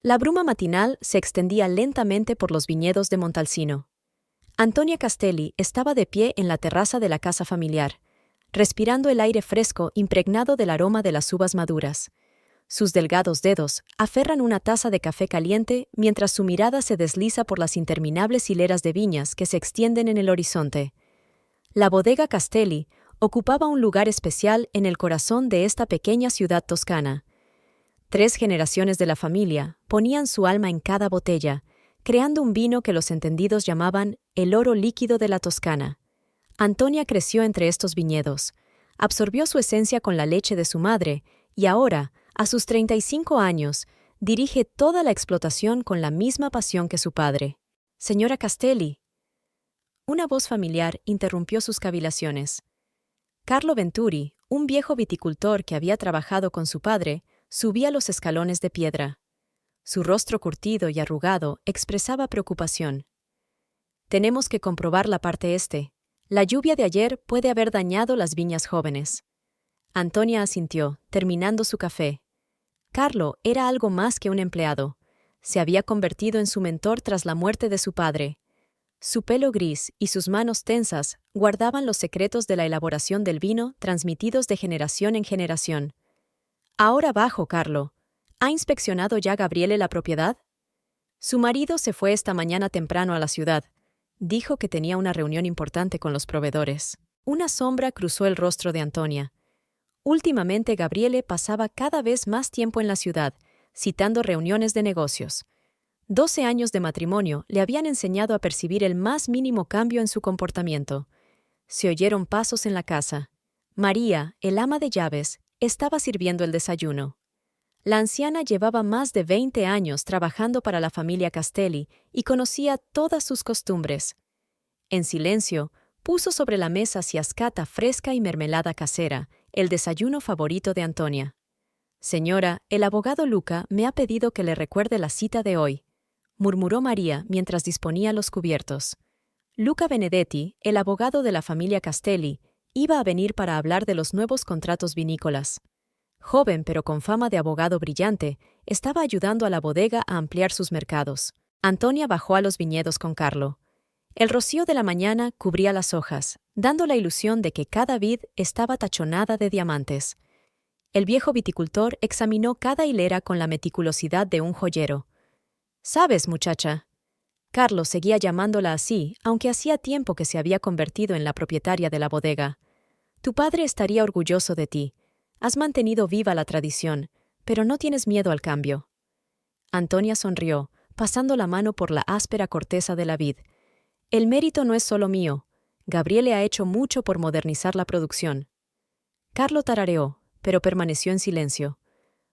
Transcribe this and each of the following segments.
La bruma matinal se extendía lentamente por los viñedos de Montalcino. Antonia Castelli estaba de pie en la terraza de la casa familiar, respirando el aire fresco impregnado del aroma de las uvas maduras. Sus delgados dedos aferran una taza de café caliente mientras su mirada se desliza por las interminables hileras de viñas que se extienden en el horizonte. La bodega Castelli ocupaba un lugar especial en el corazón de esta pequeña ciudad toscana. 3 generaciones de la familia ponían su alma en cada botella, creando un vino que los entendidos llamaban el oro líquido de la Toscana. Antonia creció entre estos viñedos, absorbió su esencia con la leche de su madre y ahora, a sus 35 años, dirige toda la explotación con la misma pasión que su padre. Señora Castelli. Una voz familiar interrumpió sus cavilaciones. Carlo Venturi, un viejo viticultor que había trabajado con su padre, subía los escalones de piedra. Su rostro curtido y arrugado expresaba preocupación. Tenemos que comprobar la parte este. La lluvia de ayer puede haber dañado las viñas jóvenes. Antonia asintió, terminando su café. Carlo era algo más que un empleado. Se había convertido en su mentor tras la muerte de su padre. Su pelo gris y sus manos tensas guardaban los secretos de la elaboración del vino transmitidos de generación en generación. Ahora bajo, Carlo. ¿Ha inspeccionado ya Gabriele la propiedad? Su marido se fue esta mañana temprano a la ciudad. Dijo que tenía una reunión importante con los proveedores. Una sombra cruzó el rostro de Antonia. Últimamente Gabriele pasaba cada vez más tiempo en la ciudad, citando reuniones de negocios. 12 años de matrimonio le habían enseñado a percibir el más mínimo cambio en su comportamiento. Se oyeron pasos en la casa. María, el ama de llaves, estaba sirviendo el desayuno. La anciana llevaba más de 20 años trabajando para la familia Castelli y conocía todas sus costumbres. En silencio, puso sobre la mesa ciascata fresca y mermelada casera, el desayuno favorito de Antonia. «Señora, el abogado Luca me ha pedido que le recuerde la cita de hoy», murmuró María mientras disponía los cubiertos. Luca Benedetti, el abogado de la familia Castelli, iba a venir para hablar de los nuevos contratos vinícolas. Joven pero con fama de abogado brillante, estaba ayudando a la bodega a ampliar sus mercados. Antonia bajó a los viñedos con Carlo. El rocío de la mañana cubría las hojas, dando la ilusión de que cada vid estaba tachonada de diamantes. El viejo viticultor examinó cada hilera con la meticulosidad de un joyero. «¿Sabes, muchacha?» Carlo seguía llamándola así, aunque hacía tiempo que se había convertido en la propietaria de la bodega. «Tu padre estaría orgulloso de ti. Has mantenido viva la tradición, pero no tienes miedo al cambio». Antonia sonrió, pasando la mano por la áspera corteza de la vid. «El mérito no es solo mío. Gabriele ha hecho mucho por modernizar la producción». Carlo tarareó, pero permaneció en silencio.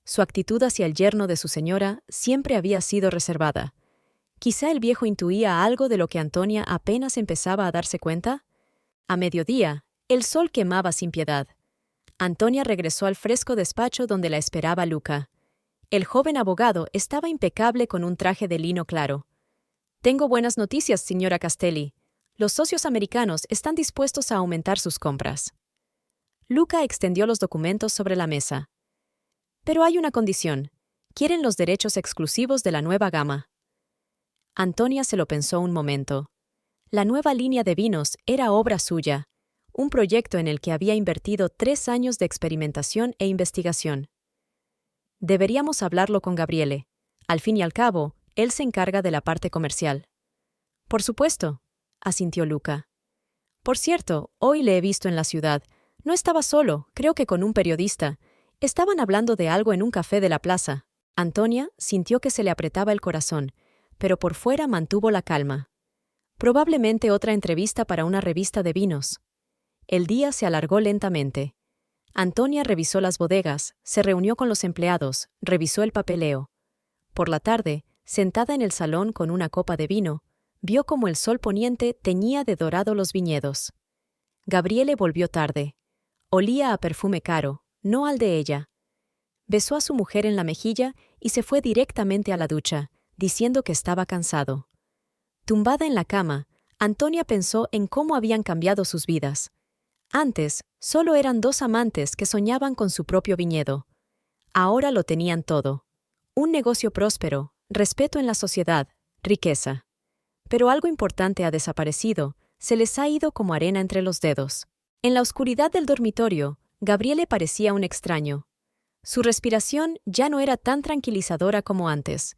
Su actitud hacia el yerno de su señora siempre había sido reservada. Quizá el viejo intuía algo de lo que Antonia apenas empezaba a darse cuenta. A mediodía, el sol quemaba sin piedad. Antonia regresó al fresco despacho donde la esperaba Luca. El joven abogado estaba impecable con un traje de lino claro. «Tengo buenas noticias, señora Castelli. Los socios americanos están dispuestos a aumentar sus compras». Luca extendió los documentos sobre la mesa. «Pero hay una condición. Quieren los derechos exclusivos de la nueva gama». Antonia se lo pensó un momento. La nueva línea de vinos era obra suya, un proyecto en el que había invertido 3 años de experimentación e investigación. «Deberíamos hablarlo con Gabriele. Al fin y al cabo, él se encarga de la parte comercial». «Por supuesto», asintió Luca. «Por cierto, hoy le he visto en la ciudad. No estaba solo, creo que con un periodista. Estaban hablando de algo en un café de la plaza». Antonia sintió que se le apretaba el corazón, pero por fuera mantuvo la calma. Probablemente otra entrevista para una revista de vinos. El día se alargó lentamente. Antonia revisó las bodegas, se reunió con los empleados, revisó el papeleo. Por la tarde, sentada en el salón con una copa de vino, vio cómo el sol poniente teñía de dorado los viñedos. Gabriele volvió tarde. Olía a perfume caro, no al de ella. Besó a su mujer en la mejilla y se fue directamente a la ducha, diciendo que estaba cansado. Tumbada en la cama, Antonia pensó en cómo habían cambiado sus vidas. Antes, solo eran 2 amantes que soñaban con su propio viñedo. Ahora lo tenían todo. Un negocio próspero, respeto en la sociedad, riqueza. Pero algo importante ha desaparecido, se les ha ido como arena entre los dedos. En la oscuridad del dormitorio, Gabriele parecía un extraño. Su respiración ya no era tan tranquilizadora como antes.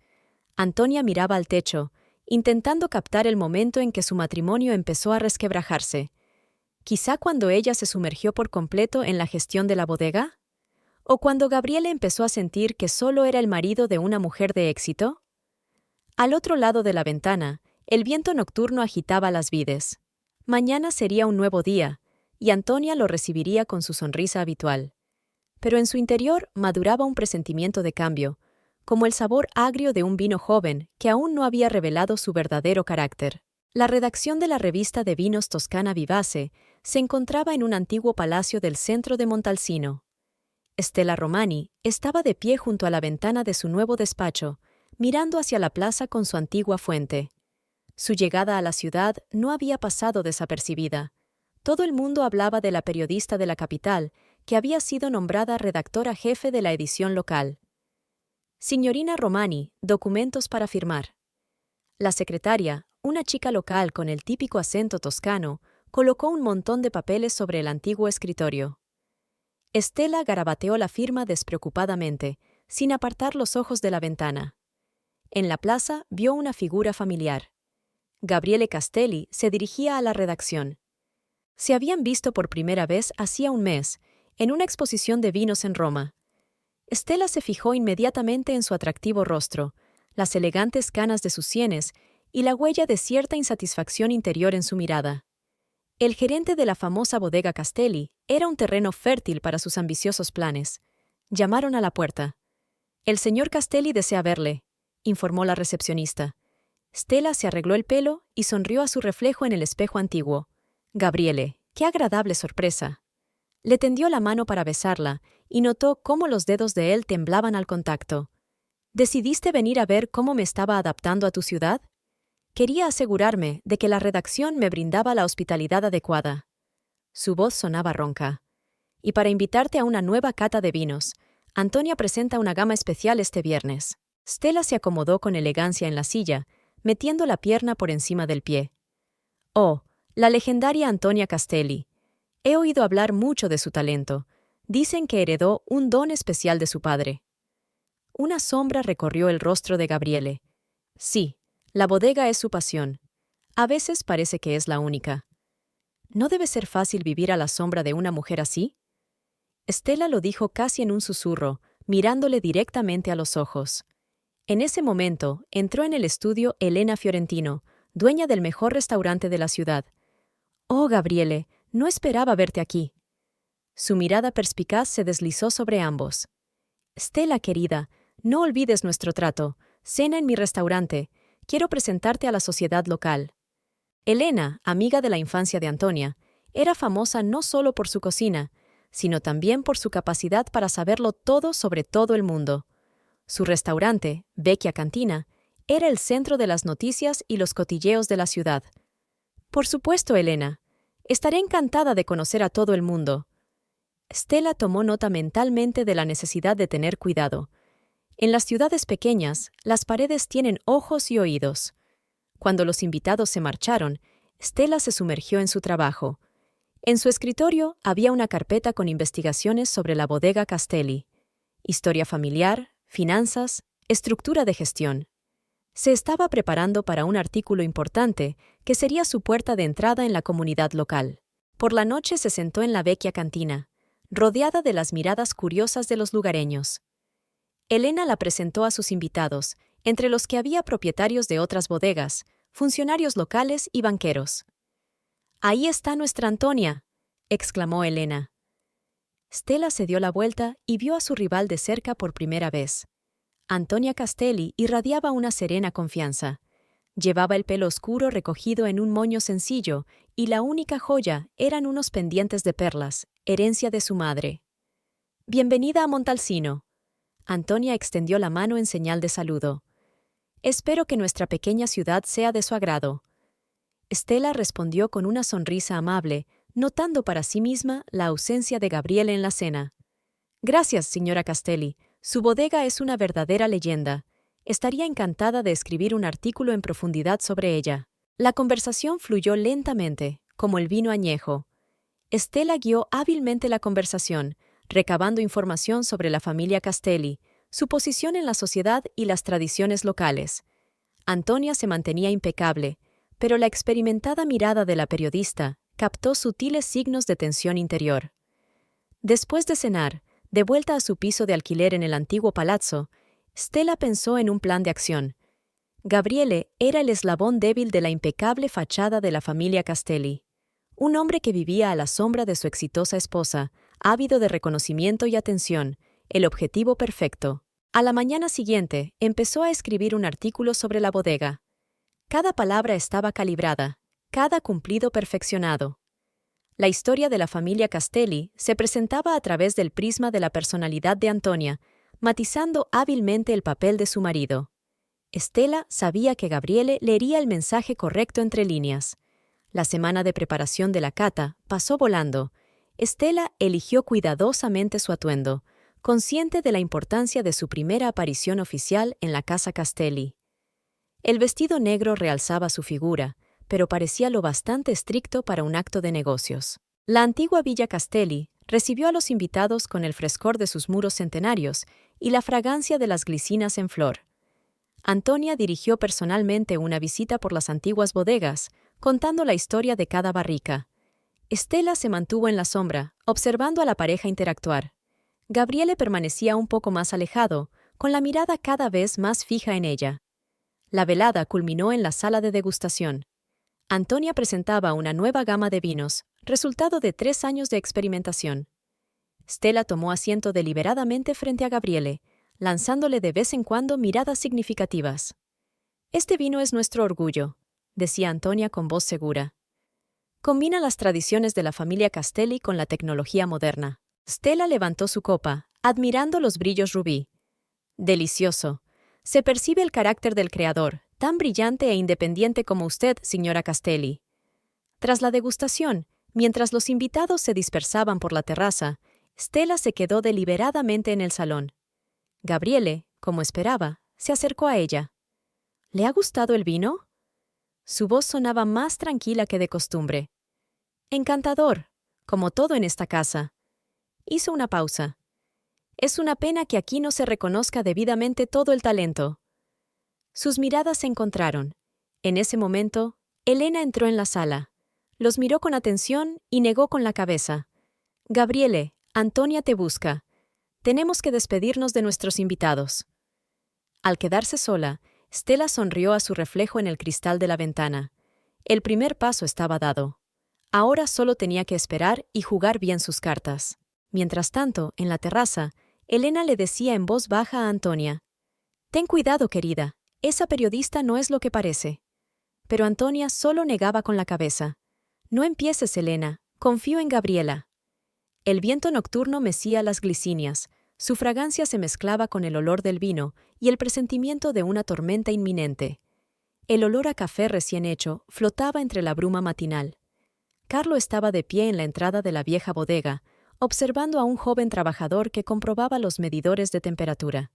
Antonia miraba al techo, intentando captar el momento en que su matrimonio empezó a resquebrajarse. ¿Quizá cuando ella se sumergió por completo en la gestión de la bodega? ¿O cuando Gabriele empezó a sentir que solo era el marido de una mujer de éxito? Al otro lado de la ventana, el viento nocturno agitaba las vides. Mañana sería un nuevo día, y Antonia lo recibiría con su sonrisa habitual. Pero en su interior maduraba un presentimiento de cambio, como el sabor agrio de un vino joven que aún no había revelado su verdadero carácter. La redacción de la revista de vinos Toscana Vivace se encontraba en un antiguo palacio del centro de Montalcino. Stella Romani estaba de pie junto a la ventana de su nuevo despacho, mirando hacia la plaza con su antigua fuente. Su llegada a la ciudad no había pasado desapercibida. Todo el mundo hablaba de la periodista de la capital, que había sido nombrada redactora jefe de la edición local. Signorina Romani, documentos para firmar. La secretaria, una chica local con el típico acento toscano, colocó un montón de papeles sobre el antiguo escritorio. Stella garabateó la firma despreocupadamente, sin apartar los ojos de la ventana. En la plaza vio una figura familiar. Gabriele Castelli se dirigía a la redacción. Se habían visto por primera vez hacía un mes, en una exposición de vinos en Roma. Stella se fijó inmediatamente en su atractivo rostro, las elegantes canas de sus sienes y la huella de cierta insatisfacción interior en su mirada. El gerente de la famosa bodega Castelli era un terreno fértil para sus ambiciosos planes. Llamaron a la puerta. «El señor Castelli desea verle», informó la recepcionista. Stella se arregló el pelo y sonrió a su reflejo en el espejo antiguo. «Gabriele, qué agradable sorpresa». Le tendió la mano para besarla y notó cómo los dedos de él temblaban al contacto. «¿Decidiste venir a ver cómo me estaba adaptando a tu ciudad?» Quería asegurarme de que la redacción me brindaba la hospitalidad adecuada. Su voz sonaba ronca. «Y para invitarte a una nueva cata de vinos, Antonia presenta una gama especial este viernes». Stella se acomodó con elegancia en la silla, metiendo la pierna por encima del pie. «Oh, la legendaria Antonia Castelli. He oído hablar mucho de su talento. Dicen que heredó un don especial de su padre». Una sombra recorrió el rostro de Gabriele. «Sí, la bodega es su pasión. A veces parece que es la única». «¿No debe ser fácil vivir a la sombra de una mujer así?» Stella lo dijo casi en un susurro, mirándole directamente a los ojos. En ese momento, entró en el estudio Elena Fiorentino, dueña del mejor restaurante de la ciudad. «Oh, Gabriele, no esperaba verte aquí». Su mirada perspicaz se deslizó sobre ambos. «Stella, querida, no olvides nuestro trato. Cena en mi restaurante. Quiero presentarte a la sociedad local». Elena, amiga de la infancia de Antonia, era famosa no solo por su cocina, sino también por su capacidad para saberlo todo sobre todo el mundo. Su restaurante, Vecchia Cantina, era el centro de las noticias y los cotilleos de la ciudad. «Por supuesto, Elena. Estaré encantada de conocer a todo el mundo». Stella tomó nota mentalmente de la necesidad de tener cuidado. En las ciudades pequeñas, las paredes tienen ojos y oídos. Cuando los invitados se marcharon, Stella se sumergió en su trabajo. En su escritorio había una carpeta con investigaciones sobre la bodega Castelli, historia familiar, finanzas, estructura de gestión. Se estaba preparando para un artículo importante que sería su puerta de entrada en la comunidad local. Por la noche se sentó en la Vecchia Cantina, rodeada de las miradas curiosas de los lugareños. Elena la presentó a sus invitados, entre los que había propietarios de otras bodegas, funcionarios locales y banqueros. «Ahí está nuestra Antonia», exclamó Elena. Stella se dio la vuelta y vio a su rival de cerca por primera vez. Antonia Castelli irradiaba una serena confianza. Llevaba el pelo oscuro recogido en un moño sencillo y la única joya eran unos pendientes de perlas, herencia de su madre. «Bienvenida a Montalcino». Antonia extendió la mano en señal de saludo. «Espero que nuestra pequeña ciudad sea de su agrado». Stella respondió con una sonrisa amable, notando para sí misma la ausencia de Gabriele en la cena. «Gracias, señora Castelli. Su bodega es una verdadera leyenda. estaría encantada de escribir un artículo en profundidad sobre ella. La conversación fluyó lentamente, como el vino añejo. Stella guió hábilmente la conversación, recabando información sobre la familia Castelli, su posición en la sociedad y las tradiciones locales. Antonia se mantenía impecable, pero la experimentada mirada de la periodista captó sutiles signos de tensión interior. Después de cenar, de vuelta a su piso de alquiler en el antiguo palazzo, Stella pensó en un plan de acción. Gabriele era el eslabón débil de la impecable fachada de la familia Castelli. Un hombre que vivía a la sombra de su exitosa esposa, ávido de reconocimiento y atención, el objetivo perfecto. A la mañana siguiente, empezó a escribir un artículo sobre la bodega. Cada palabra estaba calibrada, cada cumplido perfeccionado. La historia de la familia Castelli se presentaba a través del prisma de la personalidad de Antonia, matizando hábilmente el papel de su marido. Stella sabía que Gabriele leería el mensaje correcto entre líneas. La semana de preparación de la cata pasó volando. Stella eligió cuidadosamente su atuendo, consciente de la importancia de su primera aparición oficial en la casa Castelli. El vestido negro realzaba su figura, pero parecía lo bastante estricto para un acto de negocios. La antigua Villa Castelli recibió a los invitados con el frescor de sus muros centenarios y la fragancia de las glicinas en flor. Antonia dirigió personalmente una visita por las antiguas bodegas, contando la historia de cada barrica. Stella se mantuvo en la sombra, observando a la pareja interactuar. Gabriele permanecía un poco más alejado, con la mirada cada vez más fija en ella. La velada culminó en la sala de degustación. Antonia presentaba una nueva gama de vinos, resultado de 3 años de experimentación. Stella tomó asiento deliberadamente frente a Gabriele, lanzándole de vez en cuando miradas significativas. «Este vino es nuestro orgullo», decía Antonia con voz segura. «Combina las tradiciones de la familia Castelli con la tecnología moderna». Stella levantó su copa, admirando los brillos rubí. «Delicioso. Se percibe el carácter del creador, tan brillante e independiente como usted, señora Castelli». Tras la degustación, mientras los invitados se dispersaban por la terraza, Stella se quedó deliberadamente en el salón. Gabriele, como esperaba, se acercó a ella. «¿Le ha gustado el vino?» Su voz sonaba más tranquila que de costumbre. «Encantador, como todo en esta casa». Hizo una pausa. «Es una pena que aquí no se reconozca debidamente todo el talento». Sus miradas se encontraron. En ese momento, Elena entró en la sala. Los miró con atención y negó con la cabeza. «Gabriele, Antonia te busca. Tenemos que despedirnos de nuestros invitados». Al quedarse sola, Stella sonrió a su reflejo en el cristal de la ventana. El primer paso estaba dado. Ahora solo tenía que esperar y jugar bien sus cartas. Mientras tanto, en la terraza, Elena le decía en voz baja a Antonia: «Ten cuidado, querida, esa periodista no es lo que parece». Pero Antonia solo negaba con la cabeza. «No empieces, Elena, confío en Gabriela». El viento nocturno mecía las glicinias, su fragancia se mezclaba con el olor del vino y el presentimiento de una tormenta inminente. El olor a café recién hecho flotaba entre la bruma matinal. Carlo estaba de pie en la entrada de la vieja bodega, observando a un joven trabajador que comprobaba los medidores de temperatura.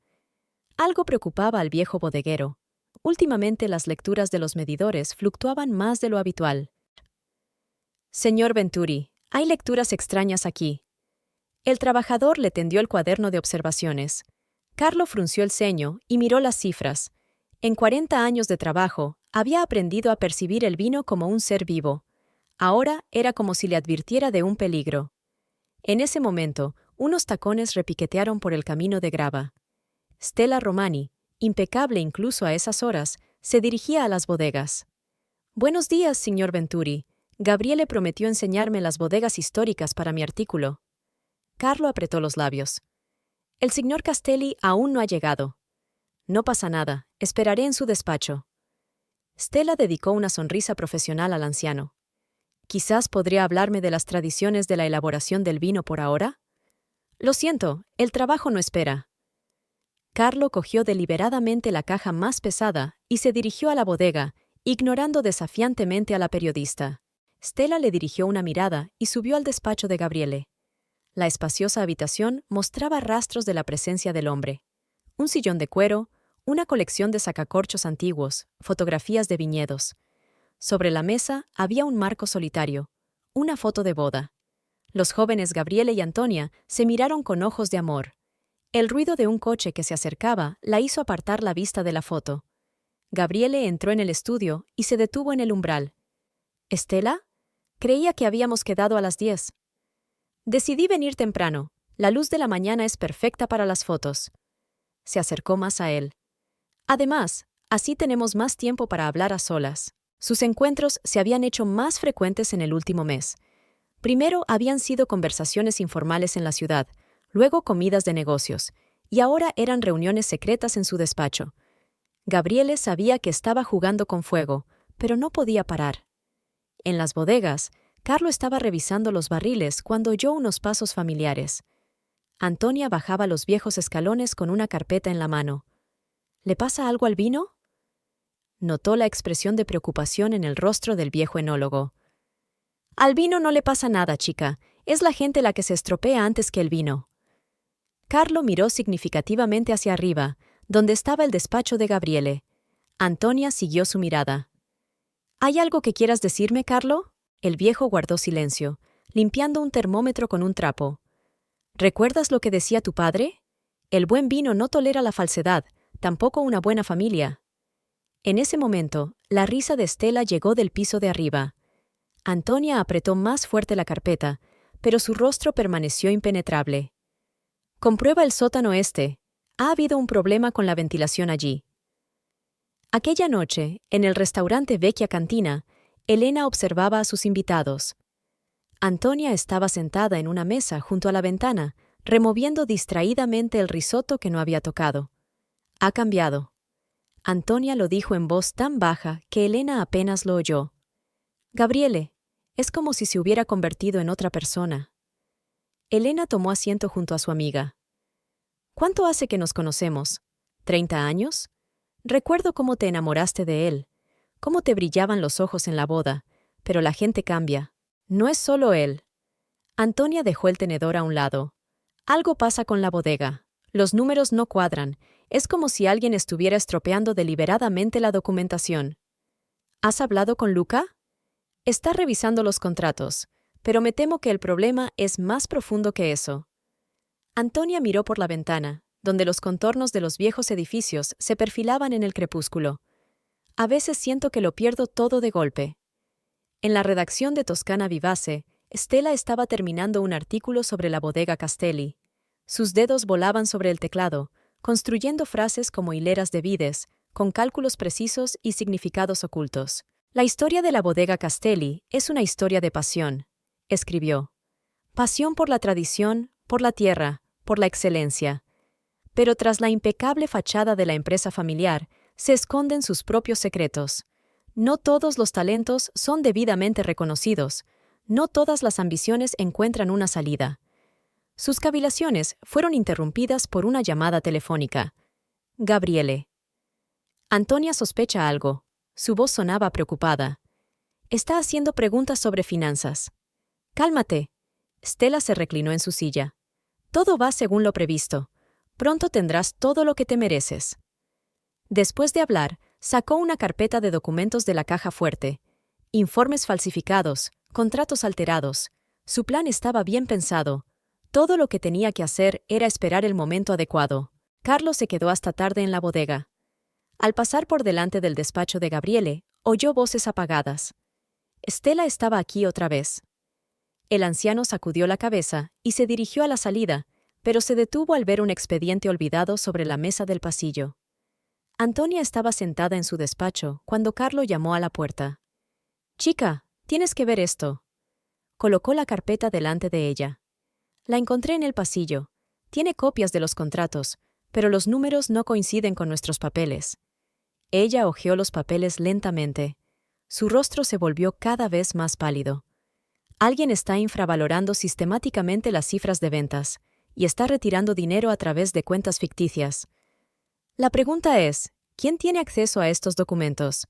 Algo preocupaba al viejo bodeguero. Últimamente las lecturas de los medidores fluctuaban más de lo habitual. «Señor Venturi, hay lecturas extrañas aquí». El trabajador le tendió el cuaderno de observaciones. Carlo frunció el ceño y miró las cifras. En 40 años de trabajo, había aprendido a percibir el vino como un ser vivo. Ahora era como si le advirtiera de un peligro. En ese momento, unos tacones repiquetearon por el camino de grava. Stella Romani, impecable incluso a esas horas, se dirigía a las bodegas. «Buenos días, señor Venturi. Gabriele prometió enseñarme las bodegas históricas para mi artículo». Carlo apretó los labios. «El señor Castelli aún no ha llegado». «No pasa nada, esperaré en su despacho». Stella dedicó una sonrisa profesional al anciano. «Quizás podría hablarme de las tradiciones de la elaboración del vino por ahora». «Lo siento, el trabajo no espera». Carlo cogió deliberadamente la caja más pesada y se dirigió a la bodega, ignorando desafiantemente a la periodista. Stella le dirigió una mirada y subió al despacho de Gabriele. La espaciosa habitación mostraba rastros de la presencia del hombre. Un sillón de cuero, una colección de sacacorchos antiguos, fotografías de viñedos. Sobre la mesa había un marco solitario, una foto de boda. Los jóvenes Gabriele y Antonia se miraron con ojos de amor. El ruido de un coche que se acercaba la hizo apartar la vista de la foto. Gabriele entró en el estudio y se detuvo en el umbral. ¿Estela? Creía que habíamos quedado a las 10. Decidí venir temprano. La luz de la mañana es perfecta para las fotos. Se acercó más a él. Además, así tenemos más tiempo para hablar a solas. Sus encuentros se habían hecho más frecuentes en el último mes. Primero habían sido conversaciones informales en la ciudad, luego comidas de negocios, y ahora eran reuniones secretas en su despacho. Gabriele sabía que estaba jugando con fuego, pero no podía parar. En las bodegas, Carlo estaba revisando los barriles cuando oyó unos pasos familiares. Antonia bajaba los viejos escalones con una carpeta en la mano. ¿Le pasa algo al vino? Notó la expresión de preocupación en el rostro del viejo enólogo. Al vino no le pasa nada, chica. Es la gente la que se estropea antes que el vino. Carlo miró significativamente hacia arriba, donde estaba el despacho de Gabriele. Antonia siguió su mirada. ¿Hay algo que quieras decirme, Carlo? El viejo guardó silencio, limpiando un termómetro con un trapo. ¿Recuerdas lo que decía tu padre? El buen vino no tolera la falsedad, tampoco una buena familia. En ese momento, la risa de Estela llegó del piso de arriba. Antonia apretó más fuerte la carpeta, pero su rostro permaneció impenetrable. Comprueba el sótano este. Ha habido un problema con la ventilación allí. Aquella noche, en el restaurante Vecchia Cantina, Elena observaba a sus invitados. Antonia estaba sentada en una mesa junto a la ventana, removiendo distraídamente el risotto que no había tocado. Ha cambiado. Antonia lo dijo en voz tan baja que Elena apenas lo oyó. Gabriele, es como si se hubiera convertido en otra persona. Elena tomó asiento junto a su amiga. ¿Cuánto hace que nos conocemos? ¿30 años? Recuerdo cómo te enamoraste de él, cómo te brillaban los ojos en la boda, pero la gente cambia. No es solo él. Antonia dejó el tenedor a un lado. Algo pasa con la bodega. Los números no cuadran. Es como si alguien estuviera estropeando deliberadamente la documentación. ¿Has hablado con Luca? Está revisando los contratos, pero me temo que el problema es más profundo que eso. Antonia miró por la ventana, donde los contornos de los viejos edificios se perfilaban en el crepúsculo. A veces siento que lo pierdo todo de golpe. En la redacción de Toscana Vivace, Stella estaba terminando un artículo sobre la bodega Castelli. Sus dedos volaban sobre el teclado, construyendo frases como hileras de vides, con cálculos precisos y significados ocultos. La historia de la bodega Castelli es una historia de pasión, escribió. Pasión por la tradición, por la tierra, por la excelencia. Pero tras la impecable fachada de la empresa familiar, se esconden sus propios secretos. No todos los talentos son debidamente reconocidos, no todas las ambiciones encuentran una salida. Sus cavilaciones fueron interrumpidas por una llamada telefónica. Gabriele. Antonia sospecha algo. Su voz sonaba preocupada. Está haciendo preguntas sobre finanzas. Cálmate. Stella se reclinó en su silla. Todo va según lo previsto. Pronto tendrás todo lo que te mereces. Después de hablar, sacó una carpeta de documentos de la caja fuerte. Informes falsificados, contratos alterados. Su plan estaba bien pensado. Todo lo que tenía que hacer era esperar el momento adecuado. Carlos se quedó hasta tarde en la bodega. Al pasar por delante del despacho de Gabriele, oyó voces apagadas. Stella estaba aquí otra vez. El anciano sacudió la cabeza y se dirigió a la salida, pero se detuvo al ver un expediente olvidado sobre la mesa del pasillo. Antonia estaba sentada en su despacho cuando Carlo llamó a la puerta. «Chica, tienes que ver esto». Colocó la carpeta delante de ella. «La encontré en el pasillo. Tiene copias de los contratos, pero los números no coinciden con nuestros papeles». Ella hojeó los papeles lentamente. Su rostro se volvió cada vez más pálido. Alguien está infravalorando sistemáticamente las cifras de ventas y está retirando dinero a través de cuentas ficticias. La pregunta es, ¿quién tiene acceso a estos documentos?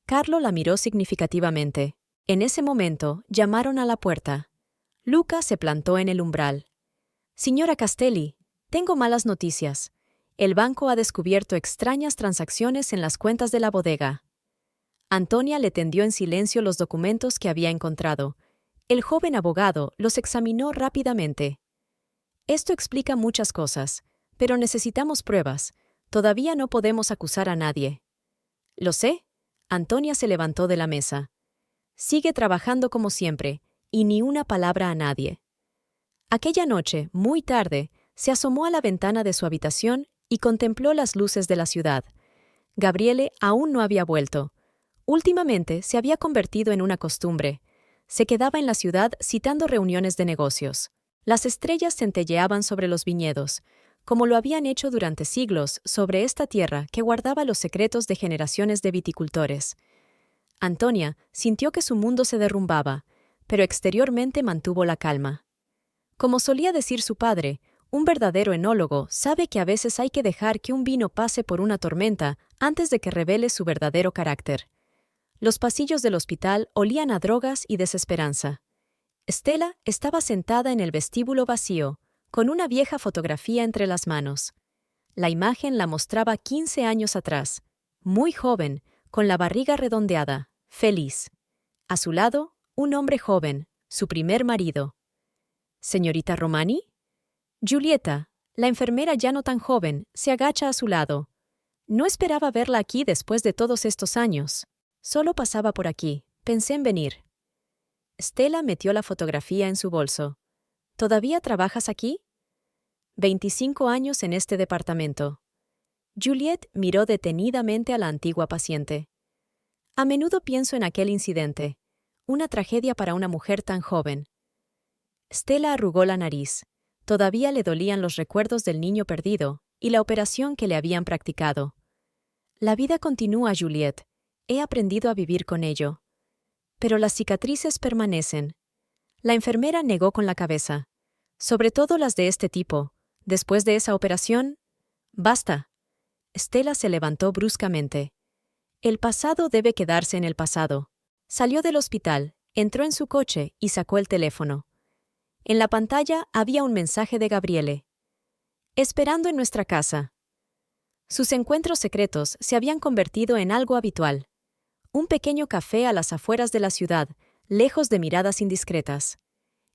Carlo la miró significativamente. En ese momento, llamaron a la puerta. Luca se plantó en el umbral. «Señora Castelli, tengo malas noticias. El banco ha descubierto extrañas transacciones en las cuentas de la bodega. Antonia le tendió en silencio los documentos que había encontrado. El joven abogado los examinó rápidamente. Esto explica muchas cosas, pero necesitamos pruebas. Todavía no podemos acusar a nadie. Lo sé. Antonia se levantó de la mesa. Sigue trabajando como siempre, y ni una palabra a nadie. Aquella noche, muy tarde, se asomó a la ventana de su habitación y contempló las luces de la ciudad. Gabriele aún no había vuelto. Últimamente se había convertido en una costumbre. Se quedaba en la ciudad citando reuniones de negocios. Las estrellas centelleaban sobre los viñedos, como lo habían hecho durante siglos sobre esta tierra que guardaba los secretos de generaciones de viticultores. Antonia sintió que su mundo se derrumbaba, pero exteriormente mantuvo la calma. Como solía decir su padre, un verdadero enólogo sabe que a veces hay que dejar que un vino pase por una tormenta antes de que revele su verdadero carácter. Los pasillos del hospital olían a drogas y desesperanza. Stella estaba sentada en el vestíbulo vacío, con una vieja fotografía entre las manos. La imagen la mostraba 15 años atrás, muy joven, con la barriga redondeada, feliz. A su lado, un hombre joven, su primer marido. ¿Señorita Romani? Giulietta, la enfermera ya no tan joven, se agacha a su lado. No esperaba verla aquí después de todos estos años. Solo pasaba por aquí, pensé en venir. Stella metió la fotografía en su bolso. ¿Todavía trabajas aquí? 25 años en este departamento. Juliette miró detenidamente a la antigua paciente. A menudo pienso en aquel incidente, una tragedia para una mujer tan joven. Stella arrugó la nariz. Todavía le dolían los recuerdos del niño perdido y la operación que le habían practicado. La vida continúa, Juliette. He aprendido a vivir con ello. Pero las cicatrices permanecen. La enfermera negó con la cabeza. Sobre todo las de este tipo. Después de esa operación... ¡Basta! Stella se levantó bruscamente. El pasado debe quedarse en el pasado. Salió del hospital, entró en su coche y sacó el teléfono. En la pantalla había un mensaje de Gabriele. Esperando en nuestra casa. Sus encuentros secretos se habían convertido en algo habitual. Un pequeño café a las afueras de la ciudad, lejos de miradas indiscretas.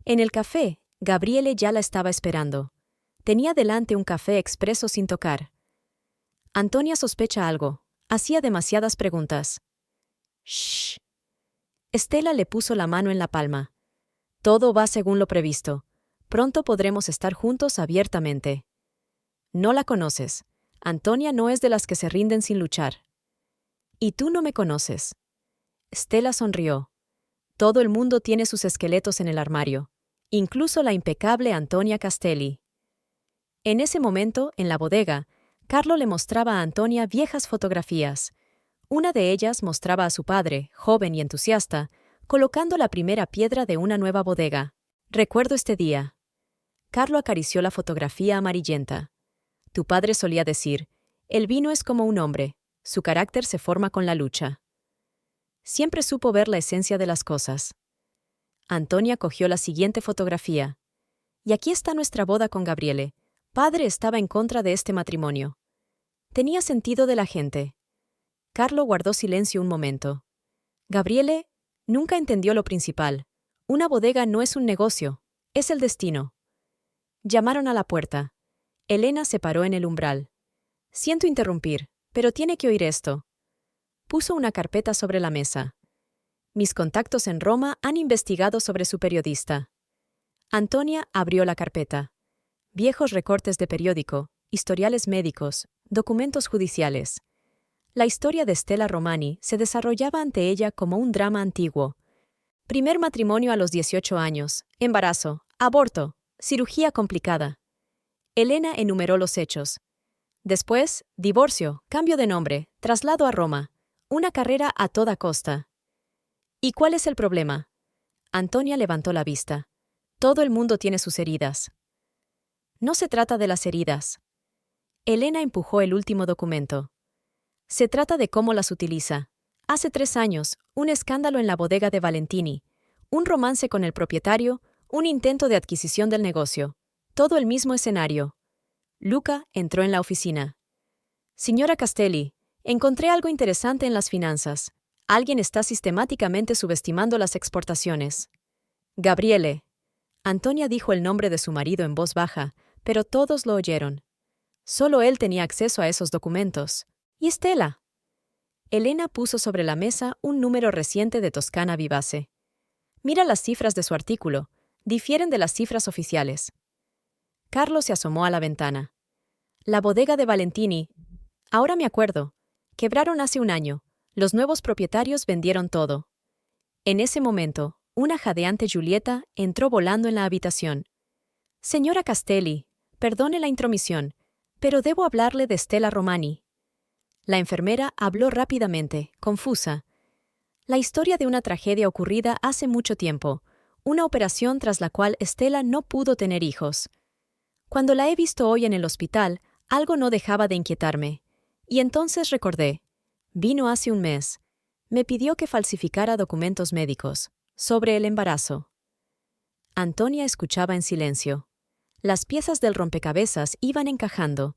En el café, Gabriele ya la estaba esperando. Tenía delante un café expreso sin tocar. Antonia sospecha algo. Hacía demasiadas preguntas. Shh. Stella le puso la mano en la palma. Todo va según lo previsto. Pronto podremos estar juntos abiertamente. No la conoces. Antonia no es de las que se rinden sin luchar. Y tú no me conoces. Stella sonrió. Todo el mundo tiene sus esqueletos en el armario, incluso la impecable Antonia Castelli. En ese momento, en la bodega, Carlo le mostraba a Antonia viejas fotografías. Una de ellas mostraba a su padre, joven y entusiasta, colocando la primera piedra de una nueva bodega. Recuerdo este día. Carlo acarició la fotografía amarillenta. Tu padre solía decir, el vino es como un hombre, su carácter se forma con la lucha. Siempre supo ver la esencia de las cosas. Antonia cogió la siguiente fotografía. Y aquí está nuestra boda con Gabriele. Padre estaba en contra de este matrimonio. Tenía sentido de la gente. Carlo guardó silencio un momento. Gabriele nunca entendió lo principal. Una bodega no es un negocio, es el destino. Llamaron a la puerta. Elena se paró en el umbral. Siento interrumpir, pero tiene que oír esto. Puso una carpeta sobre la mesa. Mis contactos en Roma han investigado sobre su periodista. Antonia abrió la carpeta. Viejos recortes de periódico, historiales médicos, documentos judiciales. La historia de Stella Romani se desarrollaba ante ella como un drama antiguo. Primer matrimonio a los 18 años, embarazo, aborto, cirugía complicada. Elena enumeró los hechos. Después, divorcio, cambio de nombre, traslado a Roma, una carrera a toda costa. ¿Y cuál es el problema? Antonia levantó la vista. Todo el mundo tiene sus heridas. No se trata de las heridas. Elena empujó el último documento. Se trata de cómo las utiliza. Hace 3 años, un escándalo en la bodega de Valentini, un romance con el propietario, un intento de adquisición del negocio. Todo el mismo escenario. Luca entró en la oficina. Señora Castelli, encontré algo interesante en las finanzas. Alguien está sistemáticamente subestimando las exportaciones. Gabriele. Antonia dijo el nombre de su marido en voz baja, pero todos lo oyeron. Solo él tenía acceso a esos documentos. ¿Y Stella? Elena puso sobre la mesa un número reciente de Toscana Vivace. Mira las cifras de su artículo. Difieren de las cifras oficiales. Carlos se asomó a la ventana. La bodega de Valentini. Ahora me acuerdo. Quebraron hace un año. Los nuevos propietarios vendieron todo. En ese momento, una jadeante Giulietta entró volando en la habitación. Señora Castelli, perdone la intromisión, pero debo hablarle de Stella Romani. La enfermera habló rápidamente, confusa. La historia de una tragedia ocurrida hace mucho tiempo, una operación tras la cual Stella no pudo tener hijos. Cuando la he visto hoy en el hospital, algo no dejaba de inquietarme. Y entonces recordé. Vino hace un mes. Me pidió que falsificara documentos médicos sobre el embarazo. Antonia escuchaba en silencio. Las piezas del rompecabezas iban encajando.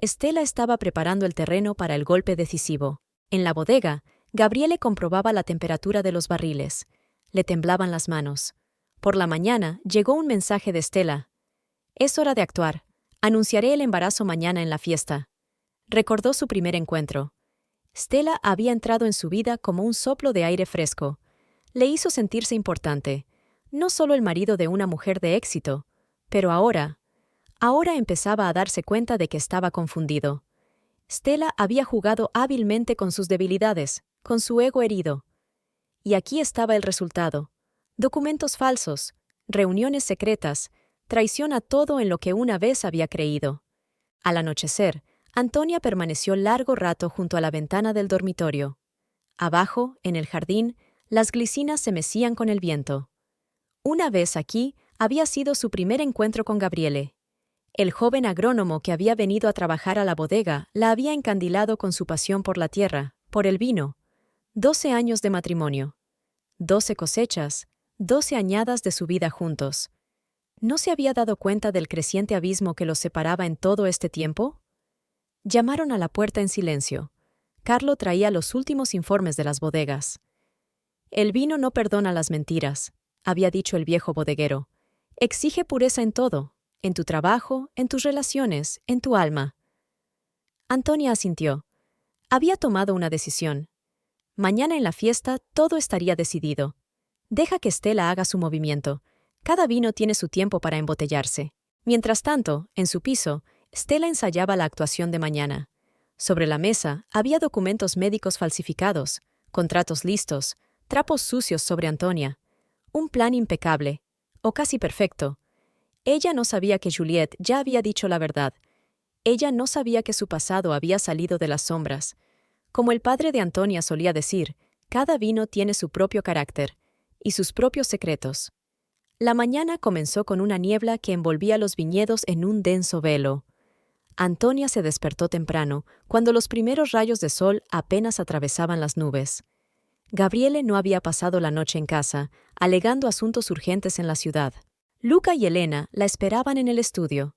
Stella estaba preparando el terreno para el golpe decisivo. En la bodega, Gabriele comprobaba la temperatura de los barriles. Le temblaban las manos. Por la mañana llegó un mensaje de Stella. Es hora de actuar. Anunciaré el embarazo mañana en la fiesta. Recordó su primer encuentro. Stella había entrado en su vida como un soplo de aire fresco. Le hizo sentirse importante. No solo el marido de una mujer de éxito, pero ahora empezaba a darse cuenta de que estaba confundido. Stella había jugado hábilmente con sus debilidades, con su ego herido. Y aquí estaba el resultado. Documentos falsos, reuniones secretas, traición a todo en lo que una vez había creído. Al anochecer, Antonia permaneció largo rato junto a la ventana del dormitorio. Abajo, en el jardín, las glicinas se mecían con el viento. Una vez aquí, había sido su primer encuentro con Gabriele. El joven agrónomo que había venido a trabajar a la bodega la había encandilado con su pasión por la tierra, por el vino. 12 años de matrimonio. 12 cosechas, 12 añadas de su vida juntos. ¿No se había dado cuenta del creciente abismo que los separaba en todo este tiempo? Llamaron a la puerta en silencio. Carlo traía los últimos informes de las bodegas. El vino no perdona las mentiras, había dicho el viejo bodeguero. Exige pureza en todo, en tu trabajo, en tus relaciones, en tu alma. Antonia asintió. Había tomado una decisión. Mañana en la fiesta todo estaría decidido. Deja que Stella haga su movimiento. Cada vino tiene su tiempo para embotellarse. Mientras tanto, en su piso, Stella ensayaba la actuación de mañana. Sobre la mesa había documentos médicos falsificados, contratos listos, trapos sucios sobre Antonia. Un plan impecable, o casi perfecto. Ella no sabía que Juliette ya había dicho la verdad. Ella no sabía que su pasado había salido de las sombras. Como el padre de Antonia solía decir, cada vino tiene su propio carácter y sus propios secretos. La mañana comenzó con una niebla que envolvía los viñedos en un denso velo. Antonia se despertó temprano, cuando los primeros rayos de sol apenas atravesaban las nubes. Gabriele no había pasado la noche en casa, alegando asuntos urgentes en la ciudad. Luca y Elena la esperaban en el estudio.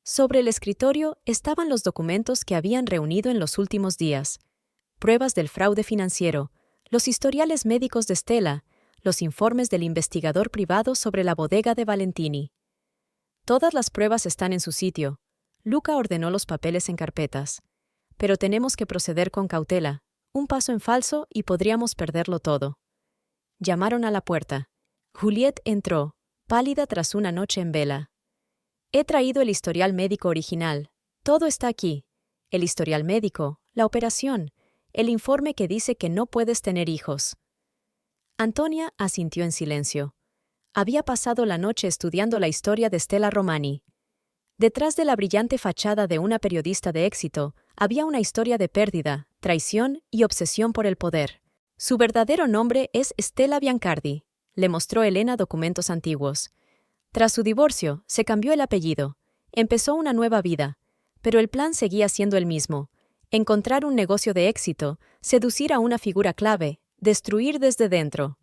Sobre el escritorio estaban los documentos que habían reunido en los últimos días. Pruebas del fraude financiero, los historiales médicos de Stella, los informes del investigador privado sobre la bodega de Valentini. Todas las pruebas están en su sitio. Luca ordenó los papeles en carpetas. Pero tenemos que proceder con cautela. Un paso en falso y podríamos perderlo todo. Llamaron a la puerta. Juliette entró, pálida tras una noche en vela. He traído el historial médico original. Todo está aquí. El historial médico, la operación, el informe que dice que no puedes tener hijos. Antonia asintió en silencio. Había pasado la noche estudiando la historia de Stella Romani. Detrás de la brillante fachada de una periodista de éxito, había una historia de pérdida, traición y obsesión por el poder. Su verdadero nombre es Stella Biancardi, le mostró Elena documentos antiguos. Tras su divorcio, se cambió el apellido. Empezó una nueva vida, pero el plan seguía siendo el mismo. Encontrar un negocio de éxito, seducir a una figura clave, destruir desde dentro.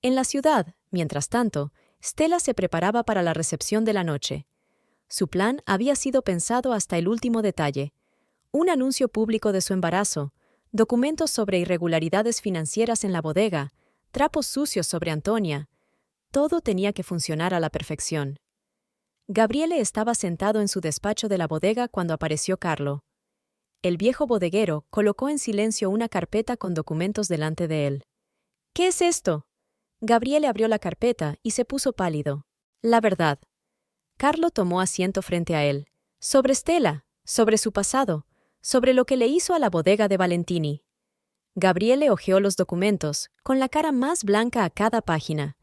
En la ciudad, mientras tanto, Stella se preparaba para la recepción de la noche. Su plan había sido pensado hasta el último detalle. Un anuncio público de su embarazo, documentos sobre irregularidades financieras en la bodega, trapos sucios sobre Antonia. Todo tenía que funcionar a la perfección. Gabriele estaba sentado en su despacho de la bodega cuando apareció Carlo. El viejo bodeguero colocó en silencio una carpeta con documentos delante de él. ¿Qué es esto? Gabriele abrió la carpeta y se puso pálido. La verdad. Carlo tomó asiento frente a él. Sobre Stella, sobre su pasado, sobre lo que le hizo a la bodega de Valentini. Gabriele hojeó los documentos, con la cara más blanca a cada página.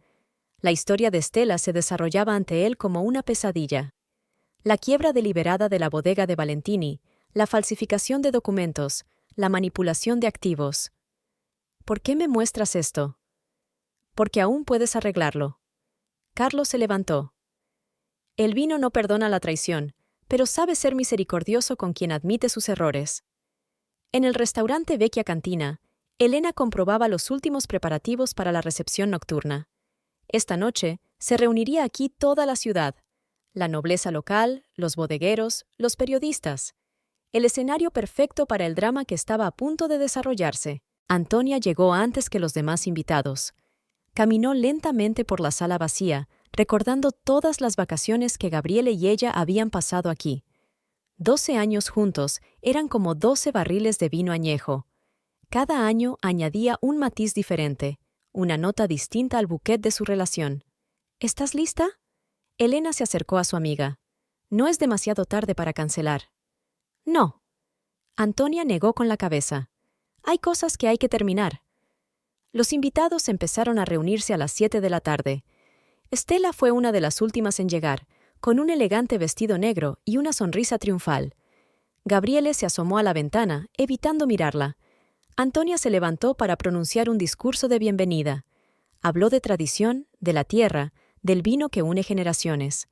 La historia de Stella se desarrollaba ante él como una pesadilla. La quiebra deliberada de la bodega de Valentini, la falsificación de documentos, la manipulación de activos. ¿Por qué me muestras esto? Porque aún puedes arreglarlo. Carlo se levantó. El vino no perdona la traición, pero sabe ser misericordioso con quien admite sus errores. En el restaurante Vecchia Cantina, Elena comprobaba los últimos preparativos para la recepción nocturna. Esta noche se reuniría aquí toda la ciudad, la nobleza local, los bodegueros, los periodistas. El escenario perfecto para el drama que estaba a punto de desarrollarse. Antonia llegó antes que los demás invitados. Caminó lentamente por la sala vacía, recordando todas las vacaciones que Gabriele y ella habían pasado aquí. 12 años juntos eran como 12 barriles de vino añejo. Cada año añadía un matiz diferente, una nota distinta al bouquet de su relación. ¿Estás lista? Elena se acercó a su amiga. No es demasiado tarde para cancelar. No. Antonia negó con la cabeza. Hay cosas que hay que terminar. Los invitados empezaron a reunirse a las 7 de la tarde. Stella fue una de las últimas en llegar, con un elegante vestido negro y una sonrisa triunfal. Gabriele se asomó a la ventana, evitando mirarla. Antonia se levantó para pronunciar un discurso de bienvenida. Habló de tradición, de la tierra, del vino que une generaciones.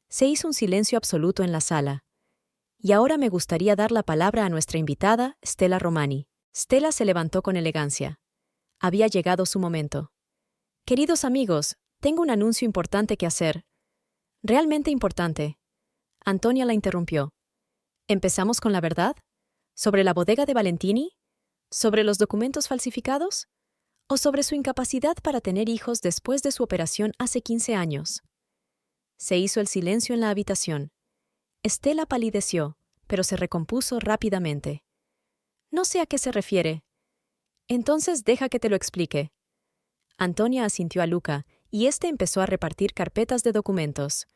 Se hizo un silencio absoluto en la sala. Y ahora me gustaría dar la palabra a nuestra invitada, Stella Romani. Stella se levantó con elegancia. Había llegado su momento. Queridos amigos, tengo un anuncio importante que hacer. Realmente importante. Antonia la interrumpió. ¿Empezamos con la verdad? ¿Sobre la bodega de Valentini? ¿Sobre los documentos falsificados? ¿O sobre su incapacidad para tener hijos después de su operación hace 15 años? Se hizo el silencio en la habitación. Stella palideció, pero se recompuso rápidamente. No sé a qué se refiere. Entonces deja que te lo explique. Antonia asintió a Luca, y éste empezó a repartir carpetas de documentos.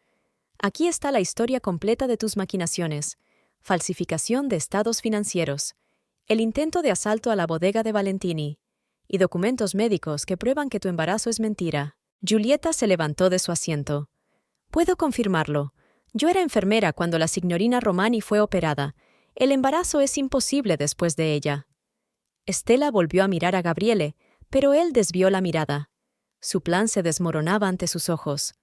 Aquí está la historia completa de tus maquinaciones. Falsificación de estados financieros. El intento de asalto a la bodega de Valentini. Y documentos médicos que prueban que tu embarazo es mentira. Giulietta se levantó de su asiento. Puedo confirmarlo. Yo era enfermera cuando la signorina Romani fue operada. El embarazo es imposible después de ella. Stella volvió a mirar a Gabriele, pero él desvió la mirada. Su plan se desmoronaba ante sus ojos.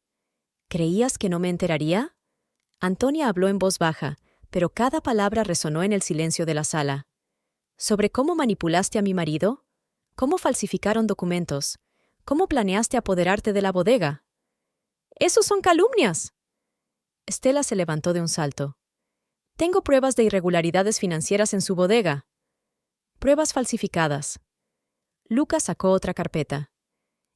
¿Creías que no me enteraría? Antonia habló en voz baja, pero cada palabra resonó en el silencio de la sala. ¿Sobre cómo manipulaste a mi marido? ¿Cómo falsificaron documentos? ¿Cómo planeaste apoderarte de la bodega? ¡Esos son calumnias! Stella se levantó de un salto. Tengo pruebas de irregularidades financieras en su bodega. Pruebas falsificadas. Luca sacó otra carpeta.